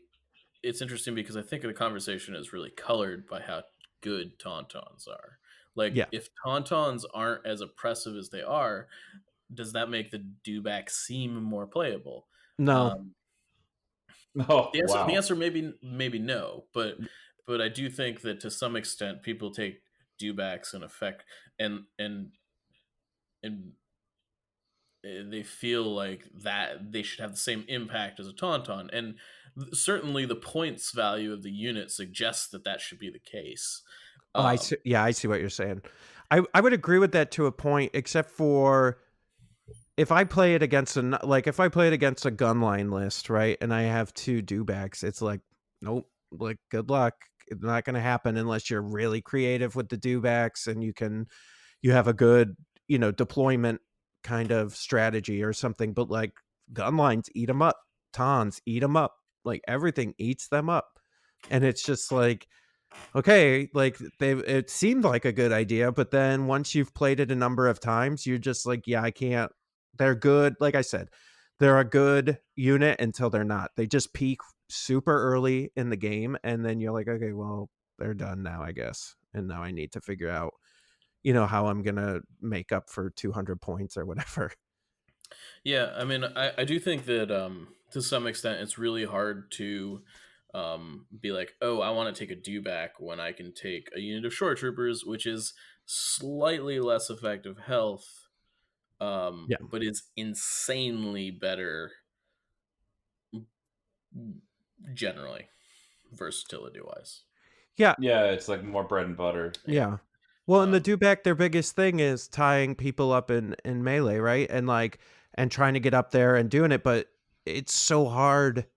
it's interesting because I think the conversation is really colored by how good Tauntauns are. Like, if Tauntauns aren't as oppressive as they are, does that make the Dewback seem more playable? No. The answer maybe no, but I do think that to some extent people take Dewbacks in effect and they feel like that they should have the same impact as a Tauntaun, and certainly the points value of the unit suggests that should be the case. Oh, I see. Yeah, I see what you're saying. I would agree with that to a point, except for if I play it against if I play it against a gunline list, right, and I have 2 dewbacks, it's like, nope, like good luck. It's not going to happen unless you're really creative with the dewbacks and you have a good, deployment kind of strategy or something. But like gunlines eat them up, tons eat them up, like everything eats them up, and it's just like, okay, like it seemed like a good idea, but then once you've played it a number of times, you're just like, yeah, I can't. They're good. Like I said, they're a good unit until they're not. They just peak super early in the game, and then you're like, okay, well, they're done now, I guess. And now I need to figure out, how I'm gonna make up for 200 points or whatever. Yeah, I mean, I do think that to some extent it's really hard to be like, oh, I want to take a dewback when I can take a unit of shore troopers, which is slightly less effective health, Yeah. but it's insanely better generally, versatility wise. Yeah. Yeah, it's like more bread and butter. Yeah. Well, in the dewback, their biggest thing is tying people up in melee, right? And trying to get up there and doing it, but it's so hard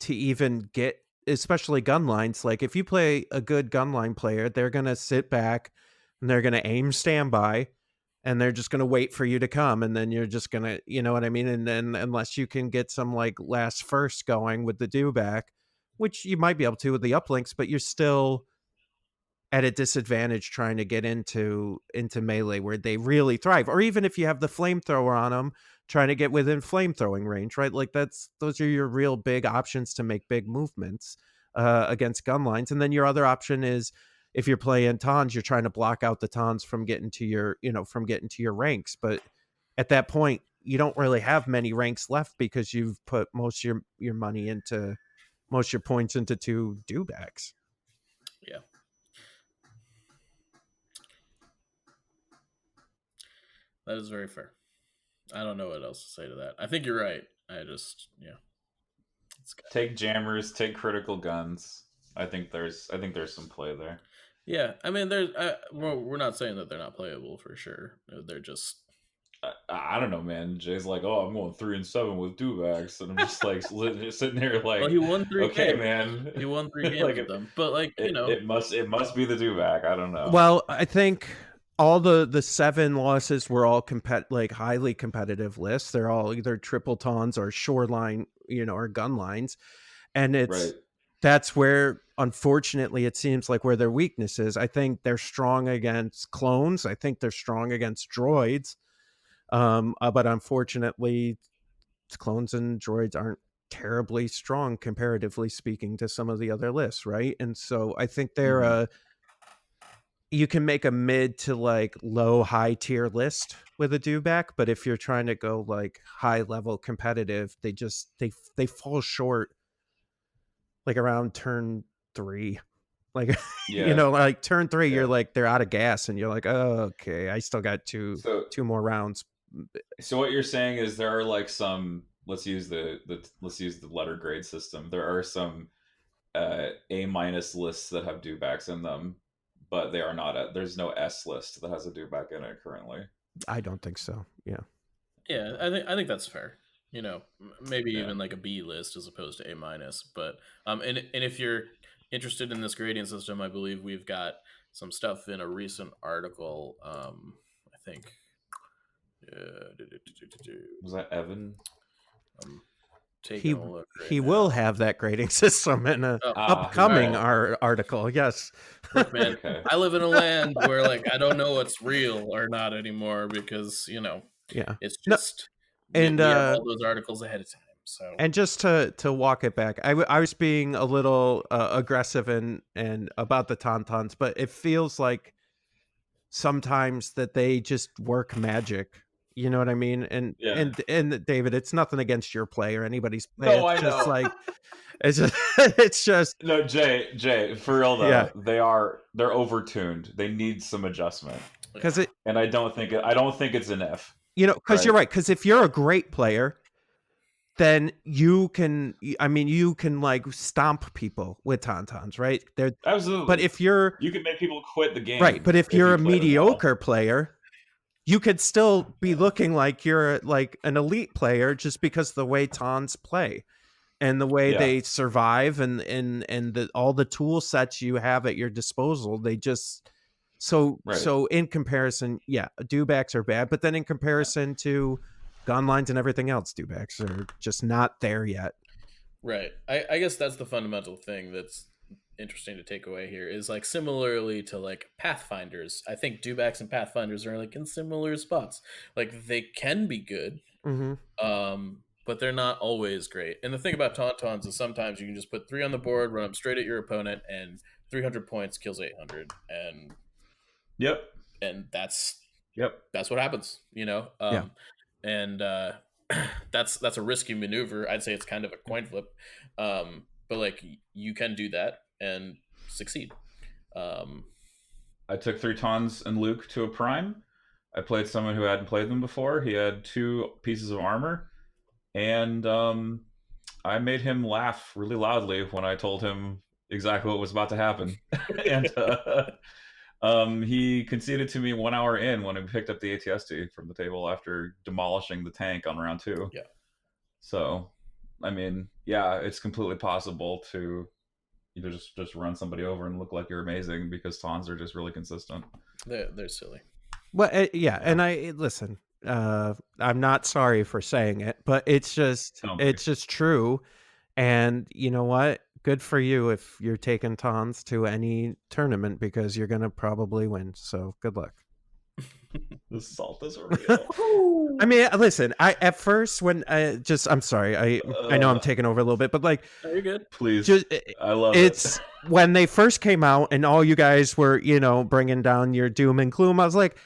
to even get, especially gun lines. Like if you play a good gunline player, they're gonna sit back and they're gonna aim standby and they're just gonna wait for you to come, and then you're just gonna, you know what I mean? And then unless you can get some like last first going with the dewback, which you might be able to with the uplinks, but you're still at a disadvantage trying to get into melee where they really thrive. Or even if you have the flamethrower on them, trying to get within flamethrowing range, right? Like those are your real big options to make big movements against gun lines. And then your other option is if you're playing tons, you're trying to block out the tons from getting to your, ranks. But at that point, you don't really have many ranks left because you've put most of your money into most of your points into 2 dewbacks. Yeah. That is very fair. I don't know what else to say to that. I think you're right. Take jammers, take critical guns. I think there's some play there. Yeah, I mean, we're not saying that they're not playable for sure. They're just. I don't know, man. Jay's like, oh, I'm going 3 and 7 with dewbacks, and I'm just like sitting here like, well, he won 3 okay, games. man. He won 3 games with them, but it must be the dewback. I don't know. Well, I think all the 7 losses were all highly competitive lists. They're all either triple tons or shoreline, or gun lines, and that's where, unfortunately, it seems like where their weakness is. I think they're strong against clones. I think they're strong against droids. But unfortunately, clones and droids aren't terribly strong comparatively speaking to some of the other lists, right? And so I think they're you can make a mid to like low high tier list with a dewback, but if you're trying to go like high level competitive, they fall short like around turn 3. Like like turn 3, you're like they're out of gas and you're like, oh, okay, I still got two more rounds. So what you're saying is there are like some, let's use the letter grade system. There are some A- lists that have dewbacks in them, but they are not there's no S list that has a dewback in it currently. I don't think so. Yeah. Yeah, I think that's fair. Maybe even like a B list as opposed to A-. But and if you're interested in this grading system, I believe we've got some stuff in a recent article. I think. Was that Evan? Taking a look. He will have that grading system in an upcoming article. Yes. Look, man, I live in a land where like I don't know what's real or not anymore because it's just we have all those articles ahead of time. So and just to walk it back, I was being a little aggressive and about the tauntauns, but it feels like sometimes that they just work magic. You know what I mean? And David, it's nothing against your play or anybody's play. No, it's I just know. like it's just no, Jay, for real though. Yeah. They're overtuned. They need some adjustment. Because and I don't think it's an F. You know, because you're right. Because if you're a great player, then you can like stomp people with tauntauns, right? Absolutely. But if you're you can make people quit the game, right, but if you're you a play them well. mediocre player, you could still be looking like you're like an elite player just because of the way taunts play and the way they survive and all the tool sets you have at your disposal. They just so in comparison, dewbacks are bad, but then in comparison to gun lines and everything else, dewbacks are just not there yet. Right. I guess that's the fundamental thing that's interesting to take away here is like similarly to like Pathfinders. I think dewbacks and Pathfinders are like in similar spots. Like they can be good, but they're not always great. And the thing about tauntauns is sometimes you can just put 3 on the board, run them straight at your opponent, and 300 points kills 800, and that's what happens, you know. And that's a risky maneuver. I'd say it's kind of a coin flip, but like you can do that and succeed. I took 3 tauns and Luke to a prime. I played someone who hadn't played them before. He had 2 pieces of armor, and I made him laugh really loudly when I told him exactly what was about to happen. And he conceded to me 1 hour in when I picked up the ATST from the table after demolishing the tank on round 2. Yeah. So, I mean, yeah, it's completely possible to either just run somebody over and look like you're amazing because taunts are just really consistent. They're silly. Well, and I listen. I'm not sorry for saying it, but it's just true. And you know what? Good for you if you're taking taunts to any tournament because you're gonna probably win. So good luck. The salt is real. I mean, listen. At first when I'm sorry. I know I'm taking over a little bit, but like, you're good. Please, I love it's when they first came out and all you guys were, bringing down your doom and gloom. I was like,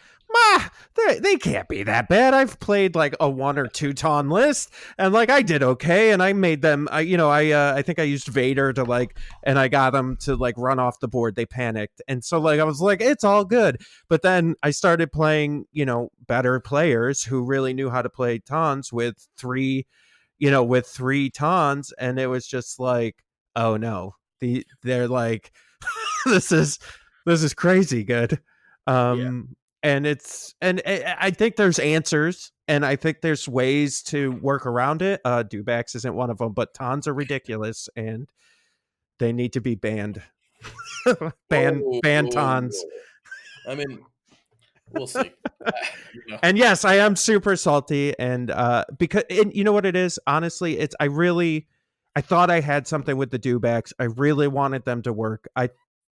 they can't be that bad. I've played like a 1 or 2 taunt list, and like I did okay, and I made them. I think I used Vader to like, and I got them to like run off the board. They panicked, and so like I was like, it's all good. But then I started playing, better players who really knew how to play taunts with 3 taunts, and it was just like, oh no, they're like, this is crazy good. And I think there's answers, and I think there's ways to work around it. Dewbacks isn't one of them, but taunts are ridiculous, and they need to be banned. ban taunts. I mean, we'll see. And yes, I am super salty, and because you know what it is. Honestly, I thought I had something with the dewbacks. I really wanted them to work. I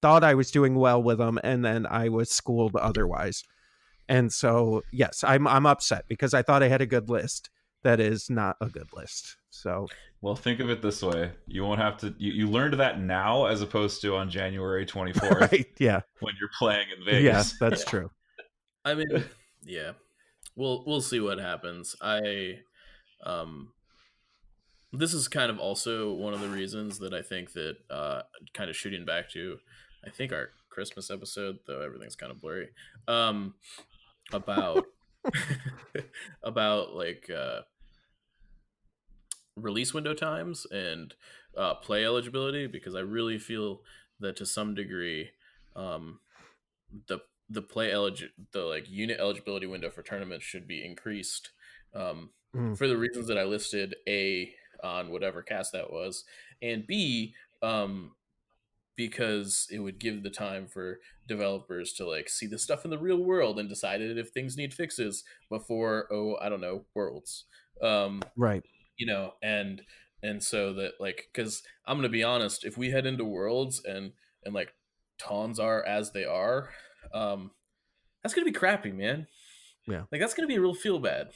thought I was doing well with them, and then I was schooled otherwise. And so, yes, I'm upset because I thought I had a good list. That is not a good list. So, well, think of it this way: you won't have to. You learned that now, as opposed to on January 24th. Right, yeah, when you're playing in Vegas. Yes, that's true. I mean, yeah, we'll see what happens. This is kind of also one of the reasons that I think that kind of shooting back to, I think our Christmas episode, though everything's kind of blurry, about about like release window times and play eligibility, because I really feel that to some degree the unit eligibility window for tournaments should be increased for the reasons that I listed, A, on whatever cast that was, and B, because it would give the time for developers to like see the stuff in the real world and decide if things need fixes before, Worlds. Right. And so that like, because I'm gonna be honest, if we head into Worlds and like taunts are as they are, that's gonna be crappy, man. Yeah, like that's gonna be a real feel bad.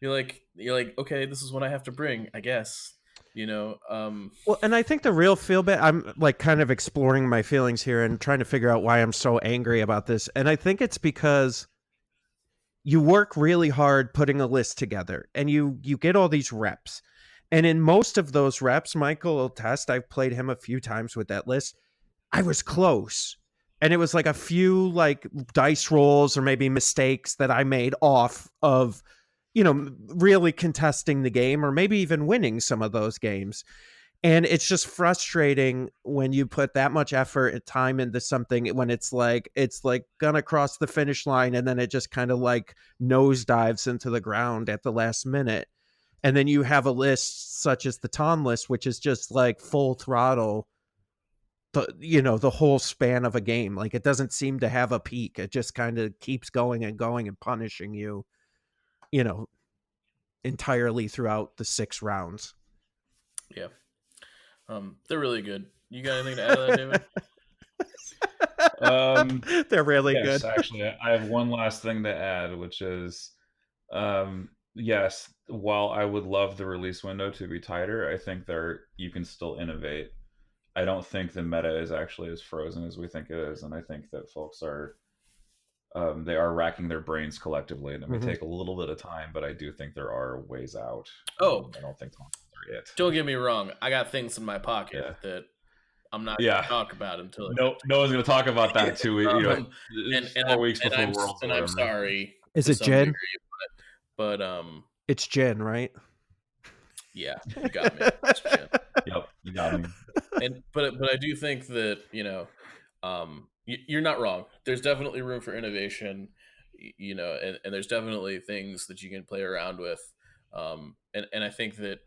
You're like, okay, this is what I have to bring, I guess. Well, and I think the real feel bad, I'm like kind of exploring my feelings here and trying to figure out why I'm so angry about this. And I think it's because you work really hard putting a list together and you get all these reps. And in most of those reps, Michael will test, I've played him a few times with that list, I was close. And it was like a few like dice rolls or maybe mistakes that I made off of really contesting the game or maybe even winning some of those games. And it's just frustrating when you put that much effort and time into something when it's like gonna cross the finish line and then it just kind of like nosedives into the ground at the last minute. And then you have a list such as the Ton list, which is just like full throttle, the whole span of a game. Like it doesn't seem to have a peak. It just kind of keeps going and going and punishing you, entirely throughout the 6 rounds. Yeah. They're really good. You got anything to add to that, David? They're really yes, good. Actually, I have one last thing to add, which is, yes, while I would love the release window to be tighter, I think you can still innovate. I don't think the meta is actually as frozen as we think it is, and I think that folks are they are racking their brains collectively, and it may take a little bit of time, but I do think there are ways out. I don't think they're it. Don't get me wrong. I got things in my pocket that I'm not going to talk about until no one's going to talk about that too. 4 weeks before Worlds. And I'm sorry. Is it Jen? But it's Jen, right? Yeah, you got me. It's Jen. Yep, you got me. But I do think that you're not wrong. There's definitely room for innovation, and there's definitely things that you can play around with, and I think that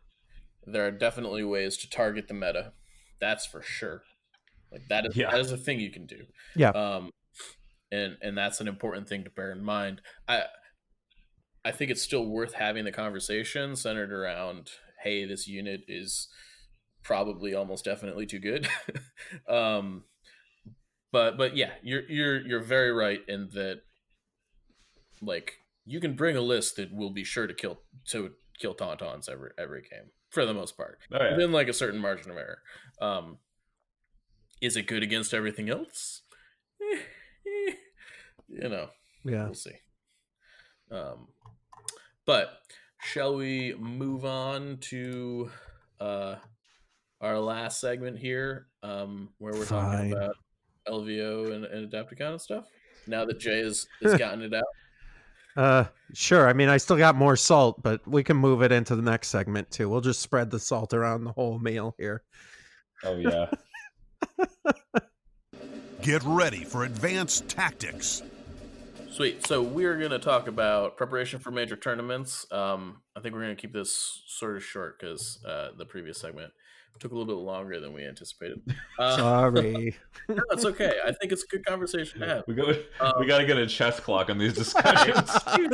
there are definitely ways to target the meta. That's for sure. Like that is a thing you can do. Yeah. And that's an important thing to bear in mind. I think it's still worth having the conversation centered around, hey, this unit is probably almost definitely too good. But yeah, you're very right in that, like, you can bring a list that will be sure to kill Tauntauns every game for the most part, within like a certain margin of error. Is it good against everything else? We'll see. But shall we move on to our last segment here, where we're talking about LVO and Adepticon and stuff? Now that Jay has gotten it out. Sure. I mean, I still got more salt, but we can move it into the next segment too. We'll just spread the salt around the whole meal here. Oh yeah. Get ready for advanced tactics. Sweet. So we're going to talk about preparation for major tournaments. I think we're going to keep this sort of short because the previous segment took a little bit longer than we anticipated. Sorry. No, it's okay. I think it's a good conversation to have. We got to get a chess clock on these discussions. So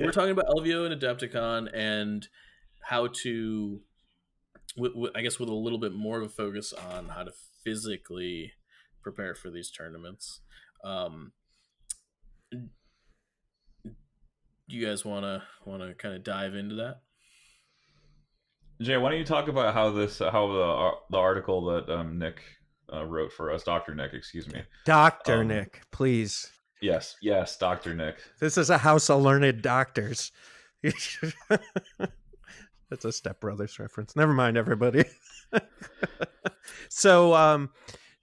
we're talking about LVO and Adepticon and how to, I guess, with a little bit more of a focus on how to physically prepare for these tournaments. Do you guys want to kind of dive into that? Jay, why don't you talk about how the article that Nick wrote for us, Dr. Nick, excuse me. Dr. Nick, please. Yes, Dr. Nick. This is a house of learned doctors. That's a Step Brothers reference. Never mind, everybody. So,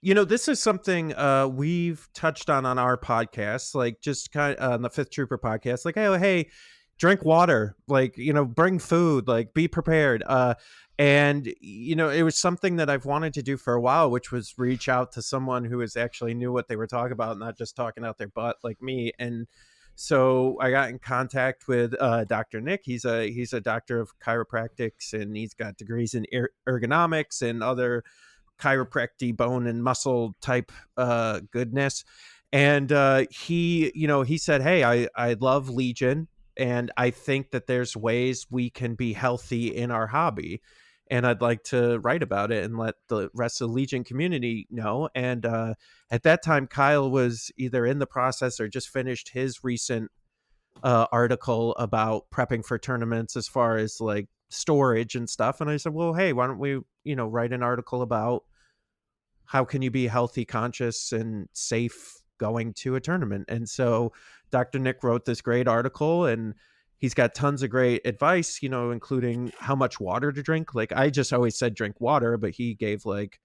this is something we've touched on our podcast, like just kind of on the Fifth Trooper podcast, like, hey, drink water, like, bring food, like be prepared. And, it was something that I've wanted to do for a while, which was reach out to someone who actually knew what they were talking about, not just talking out their butt like me. And so I got in contact with Dr. Nick. He's a doctor of chiropractics, and he's got degrees in ergonomics and other chiropractic bone and muscle type goodness. And he said, hey, I love Legion, and I think that there's ways we can be healthy in our hobby, and I'd like to write about it and let the rest of the Legion community know. And at that time, Kyle was either in the process or just finished his recent article about prepping for tournaments as far as like storage and stuff. And I said, well, hey, why don't we, write an article about how can you be healthy, conscious, and safe going to a tournament? And so Dr. Nick wrote this great article, and he's got tons of great advice, including how much water to drink. Like, I just always said drink water, but he gave like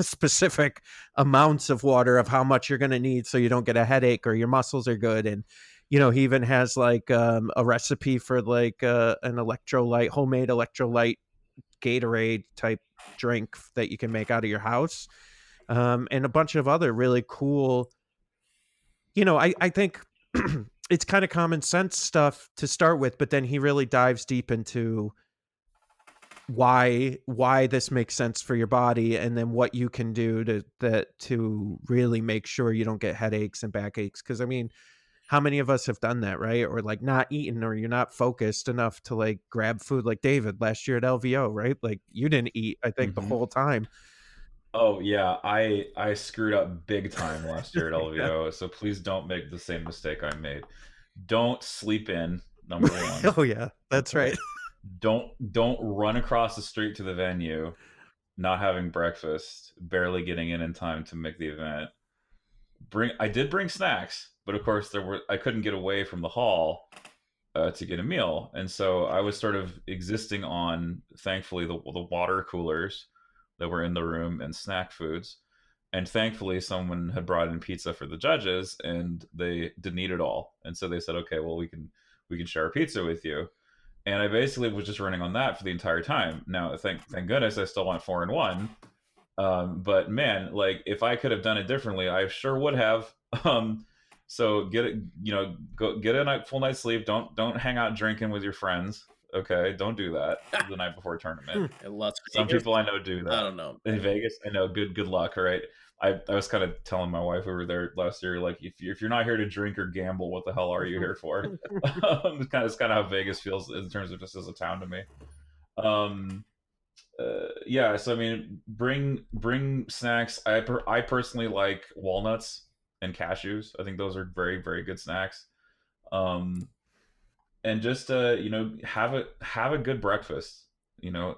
specific amounts of water of how much you're going to need so you don't get a headache or your muscles are good. And he even has like a recipe for like an electrolyte, homemade electrolyte Gatorade type drink that you can make out of your house, and a bunch of other really cool. I think it's kind of common sense stuff to start with, but then he really dives deep into why this makes sense for your body, and then what you can do to really make sure you don't get headaches and backaches. Because I mean, how many of us have done that, right? Or like not eaten, or you're not focused enough to like grab food, like David last year at LVO, right? Like you didn't eat, I think, the whole time. Oh yeah, I screwed up big time last year at Yeah. LVO, so please don't make the same mistake I made. Don't sleep in, number one. Oh yeah, that's Okay. right. Don't run across the street to the venue, not having breakfast, barely getting in time to make the event. I did bring snacks, but of course I couldn't get away from the hall to get a meal, and so I was sort of existing on, thankfully, the water coolers that were in the room and snack foods. And thankfully, someone had brought in pizza for the judges, and they didn't eat it all. And so they said, "Okay, well, we can share a pizza with you." And I basically was just running on that for the entire time. Now, thank goodness, I still went 4-1. But man, like if I could have done it differently, I sure would have. So get it, go get a full night's sleep. Don't hang out drinking with your friends. Okay, don't do that the night before tournament. In Las Some Vegas, people I know do that. I don't know. In Vegas, I know. Good luck. All right. I was kind of telling my wife, we were there last year, like if you're not here to drink or gamble, what the hell are you here for? It's kind of how Vegas feels in terms of just as a town to me. Um, yeah, so I mean, bring snacks. I personally like walnuts and cashews. I think those are very very good snacks. Um, and just have a good breakfast.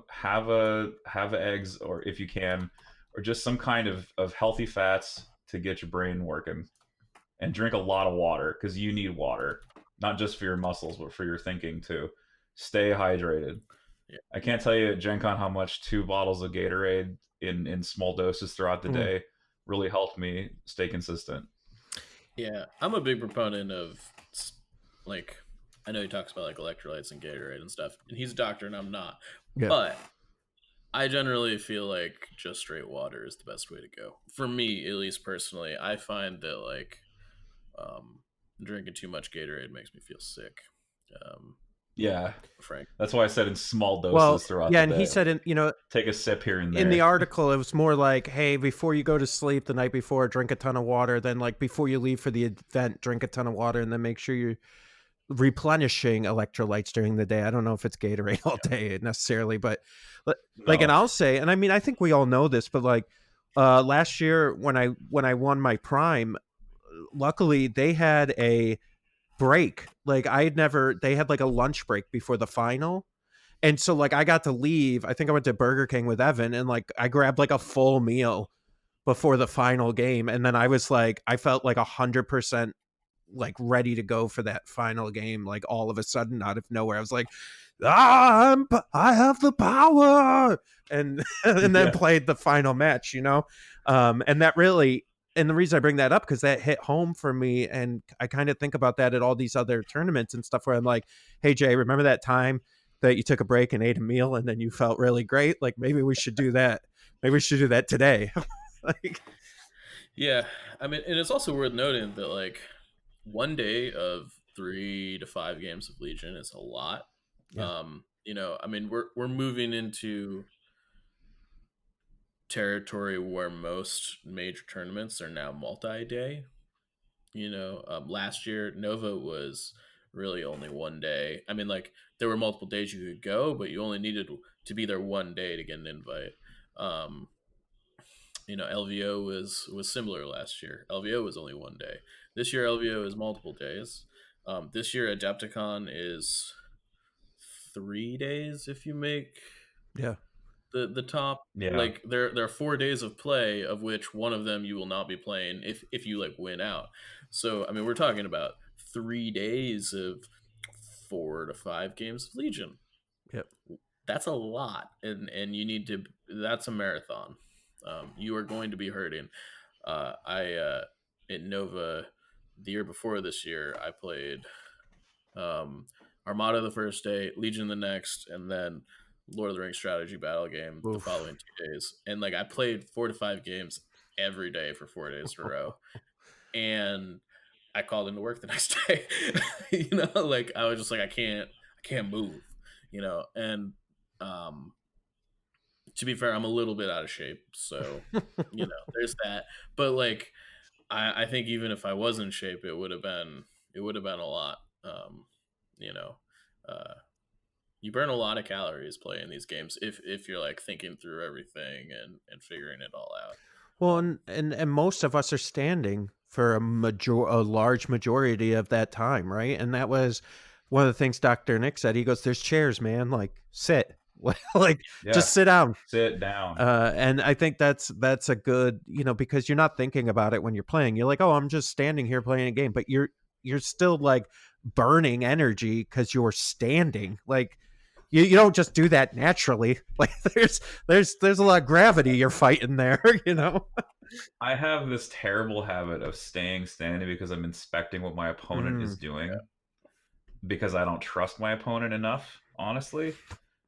Have eggs, or if you can, or just some kind of healthy fats to get your brain working, and drink a lot of water because you need water, not just for your muscles but for your thinking too. Stay hydrated. Yeah. I can't tell you at Gen Con how much 2 bottles of Gatorade in small doses throughout the day really helped me stay consistent. Yeah, I'm a big proponent of, like, I know he talks about like electrolytes and Gatorade and stuff, and he's a doctor and I'm not. Yeah. But I generally feel like just straight water is the best way to go. For me, at least personally, I find that like drinking too much Gatorade makes me feel sick. Yeah, Frank. that's why I said in small doses Well, throughout yeah, the and day. he said, Take a sip here and there. in the article, it was more like, hey, before you go to sleep the night before, drink a ton of water. Then, like, before you leave for the event, drink a ton of water, and then make sure you're replenishing electrolytes during the day. I don't know if it's Gatorade all day necessarily, but like, and I'll say, and I mean, I think we all know this, but like, last year when I won my prime, luckily they had a break. Like they had like a lunch break before the final. And so like I got to leave. I think I went to Burger King with Evan, and like I grabbed like a full meal before the final game. And then I was like, I felt like 100% like ready to go for that final game. Like all of a sudden out of nowhere, I was like, I have the power. And then played the final match, and that really, and the reason I bring that up, because that hit home for me. And I kind of think about that at all these other tournaments and stuff where I'm like, hey Jay, remember that time that you took a break and ate a meal and then you felt really great? Like maybe we should do that. Maybe we should do that today. Like, yeah, I mean, and it's also worth noting that like one day of 3 to 5 games of Legion is a lot. Yeah. I mean, we're moving into territory where most major tournaments are now multi-day. Last year Nova was really only one day. I mean, like there were multiple days you could go, but you only needed to be there one day to get an invite. LVO was similar last year. LVO was only one day. This year LVO is multiple days. This year Adepticon is 3 days if you make the top. Like there are 4 days of play, of which one of them you will not be playing if you like win out. So I mean, we're talking about 3 days of 4 to 5 games of Legion. Yep. That's a lot, and you need to. That's a marathon. You are going to be hurting. I at Nova the year before this year, I played Armada the first day, Legion the next, and then Lord of the Rings strategy battle game the following 2 days. And like I played 4 to 5 games every day for 4 days in a row. And I called into work the next day. Like I was just like I can't move, and to be fair, I'm a little bit out of shape, so there's that. But like I think even if I was in shape, it would have been a lot. You burn a lot of calories playing these games if you're like thinking through everything and figuring it all out. Well, and most of us are standing for a large majority of that time, right? And that was one of the things Dr. Nick said. He goes, "There's chairs, man. Like sit, like just sit down, sit down." And I think that's a good, because you're not thinking about it when you're playing. You're like, oh, I'm just standing here playing a game, but you're still like burning energy because you're standing. Like you don't just do that naturally. Like there's a lot of gravity you're fighting there. I have this terrible habit of staying standing because I'm inspecting what my opponent is doing, because I don't trust my opponent enough, honestly.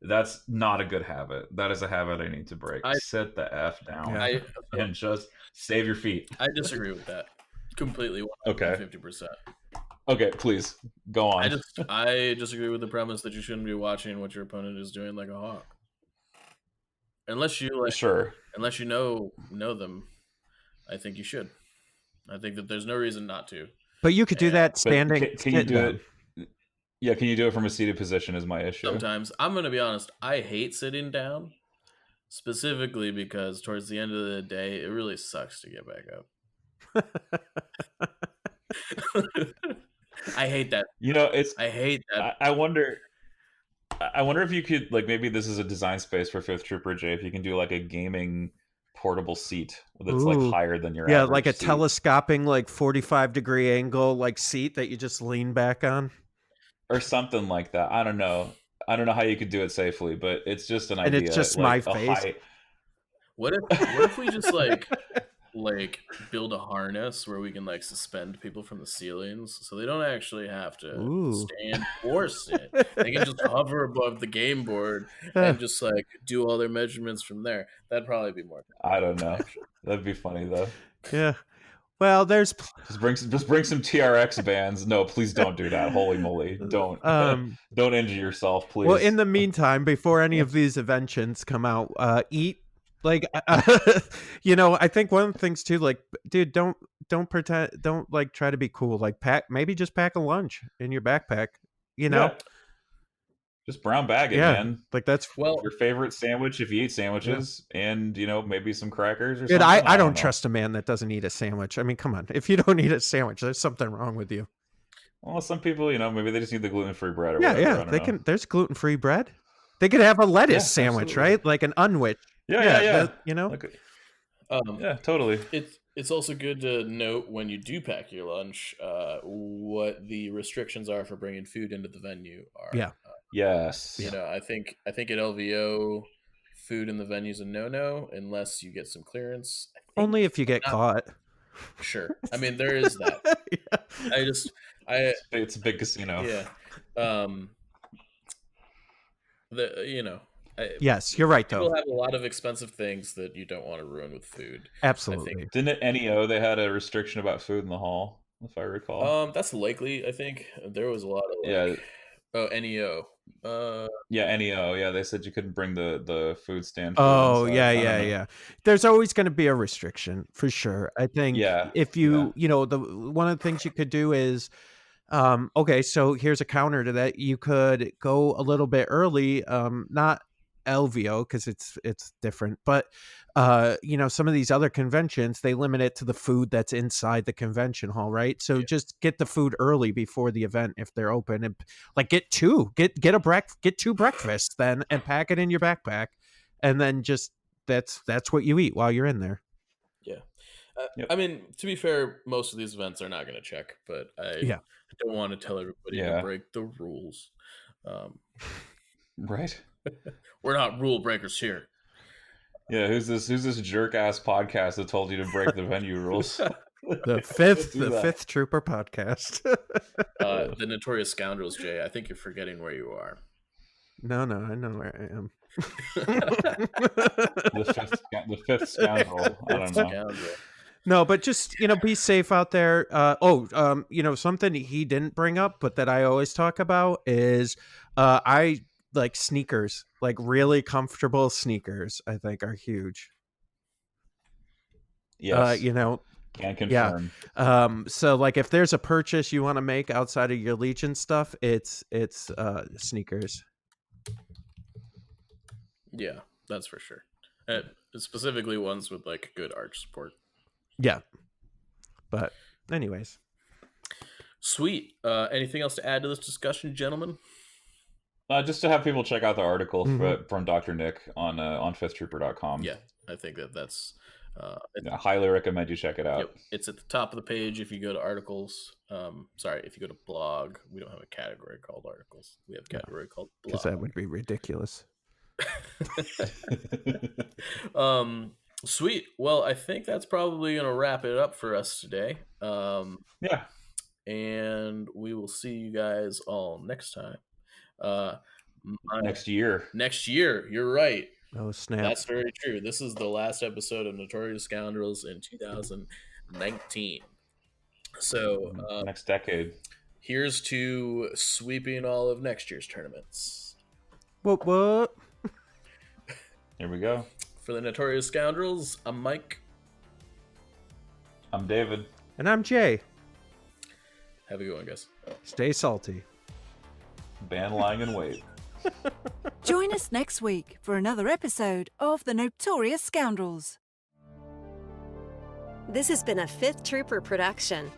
That's not a good habit. That is a habit I need to break. Sit the F down and just save your feet. I disagree with that completely. 150%. Okay, please go on. I disagree with the premise that you shouldn't be watching what your opponent is doing like a hawk, unless you unless you know them. I think you should. I think that there's no reason not to. But you could do that standing. Can you do it? Yeah, can you do it from a seated position is my issue. Sometimes. I'm going to be honest. I hate sitting down, specifically because towards the end of the day, it really sucks to get back up. I hate that. I hate that. I wonder if you could, like, maybe this is a design space for 5th Trooper J, if you can do like a gaming portable seat that's like higher than your average like a seat. telescoping like 45-degree angle like seat that you just lean back on. Or something like that. I don't know how you could do it safely, but it's just an idea. And it's just like my face. What if we just like build a harness where we can like suspend people from the ceilings so they don't actually have to stand or sit. They can just hover above the game board and just like do all their measurements from there. That'd probably be more. I don't know. That'd be funny though. Yeah. Well, there's just bring some TRX bands. No, please don't do that. Holy moly. Don't injure yourself, please. Well, in the meantime, before any of these inventions come out, eat. Like, I think one of the things too, like, dude, don't like try to be cool. Like maybe just pack a lunch in your backpack, Yeah. Just brown bag it, man. Like that's your favorite sandwich if you eat sandwiches, and maybe some crackers or dude, something. I don't trust a man that doesn't eat a sandwich. I mean, come on. If you don't eat a sandwich, there's something wrong with you. Well, some people, maybe they just need the gluten-free bread or whatever. Yeah. They can. There's gluten-free bread. They could have a lettuce sandwich, absolutely. Right? Like an unwich. Yeah. Okay. Totally. It's also good to note when you do pack your lunch, what the restrictions are for bringing food into the venue are. Yeah. Yes. I think at LVO, food in the venue is a no-no unless you get some clearance. Only if you get caught. Sure. I mean, there is that. Yeah. It's a big casino. Yeah. Yes, you're right, though. People have a lot of expensive things that you don't want to ruin with food. Absolutely. Didn't at NEO they had a restriction about food in the hall, if I recall? That's likely. I think there was a lot of NEO. NEO. Yeah, they said you couldn't bring the food stand. Oh, yeah. There's always going to be a restriction for sure. I think if you, one of the things you could do is, okay, so here's a counter to that. You could go a little bit early, not LVO because it's different, but some of these other conventions, they limit it to the food that's inside the convention hall, right? So just get the food early before the event if they're open, and like get two breakfasts then and pack it in your backpack, and then just that's what you eat while you're in there. Yeah. I mean, to be fair, most of these events are not going to check, but I don't want to tell everybody to break the rules. Right. We're not rule breakers here. Yeah, who's this jerk ass podcast that told you to break the venue rules? The fifth Do that. fifth Trooper podcast. The Notorious Scoundrels, Jay. I think you're forgetting where you are. No, I know where I am. The fifth scoundrel. I don't know. Scoundrel. No, but just, be safe out there. Something he didn't bring up, but that I always talk about is I like sneakers, like really comfortable sneakers, I think are huge. Yes. Can confirm. So like if there's a purchase you want to make outside of your Legion stuff, it's sneakers. Yeah, that's for sure. Specifically ones with like good arch support. Yeah. But anyways. Sweet. Anything else to add to this discussion, gentlemen? Just to have people check out the article from Dr. Nick on 5thtrooper.com. Yeah, I think that's... I highly recommend you check it out. Yep. It's at the top of the page if you go to articles. If you go to blog. We don't have a category called articles. We have a category called blog. Because that would be ridiculous. Sweet. Well, I think that's probably going to wrap it up for us today. Yeah. And we will see you guys all next time. Next year. Next year. You're right. Oh, snap. That's very true. This is the last episode of Notorious Scoundrels in 2019. So next decade. Here's to sweeping all of next year's tournaments. What? Here we go. For the Notorious Scoundrels, I'm Mike. I'm David. And I'm Jay. Have a good one, guys. Stay salty. Ban lying in wait. Join us next week for another episode of The Notorious Scoundrels. This has been a 5th Trooper production.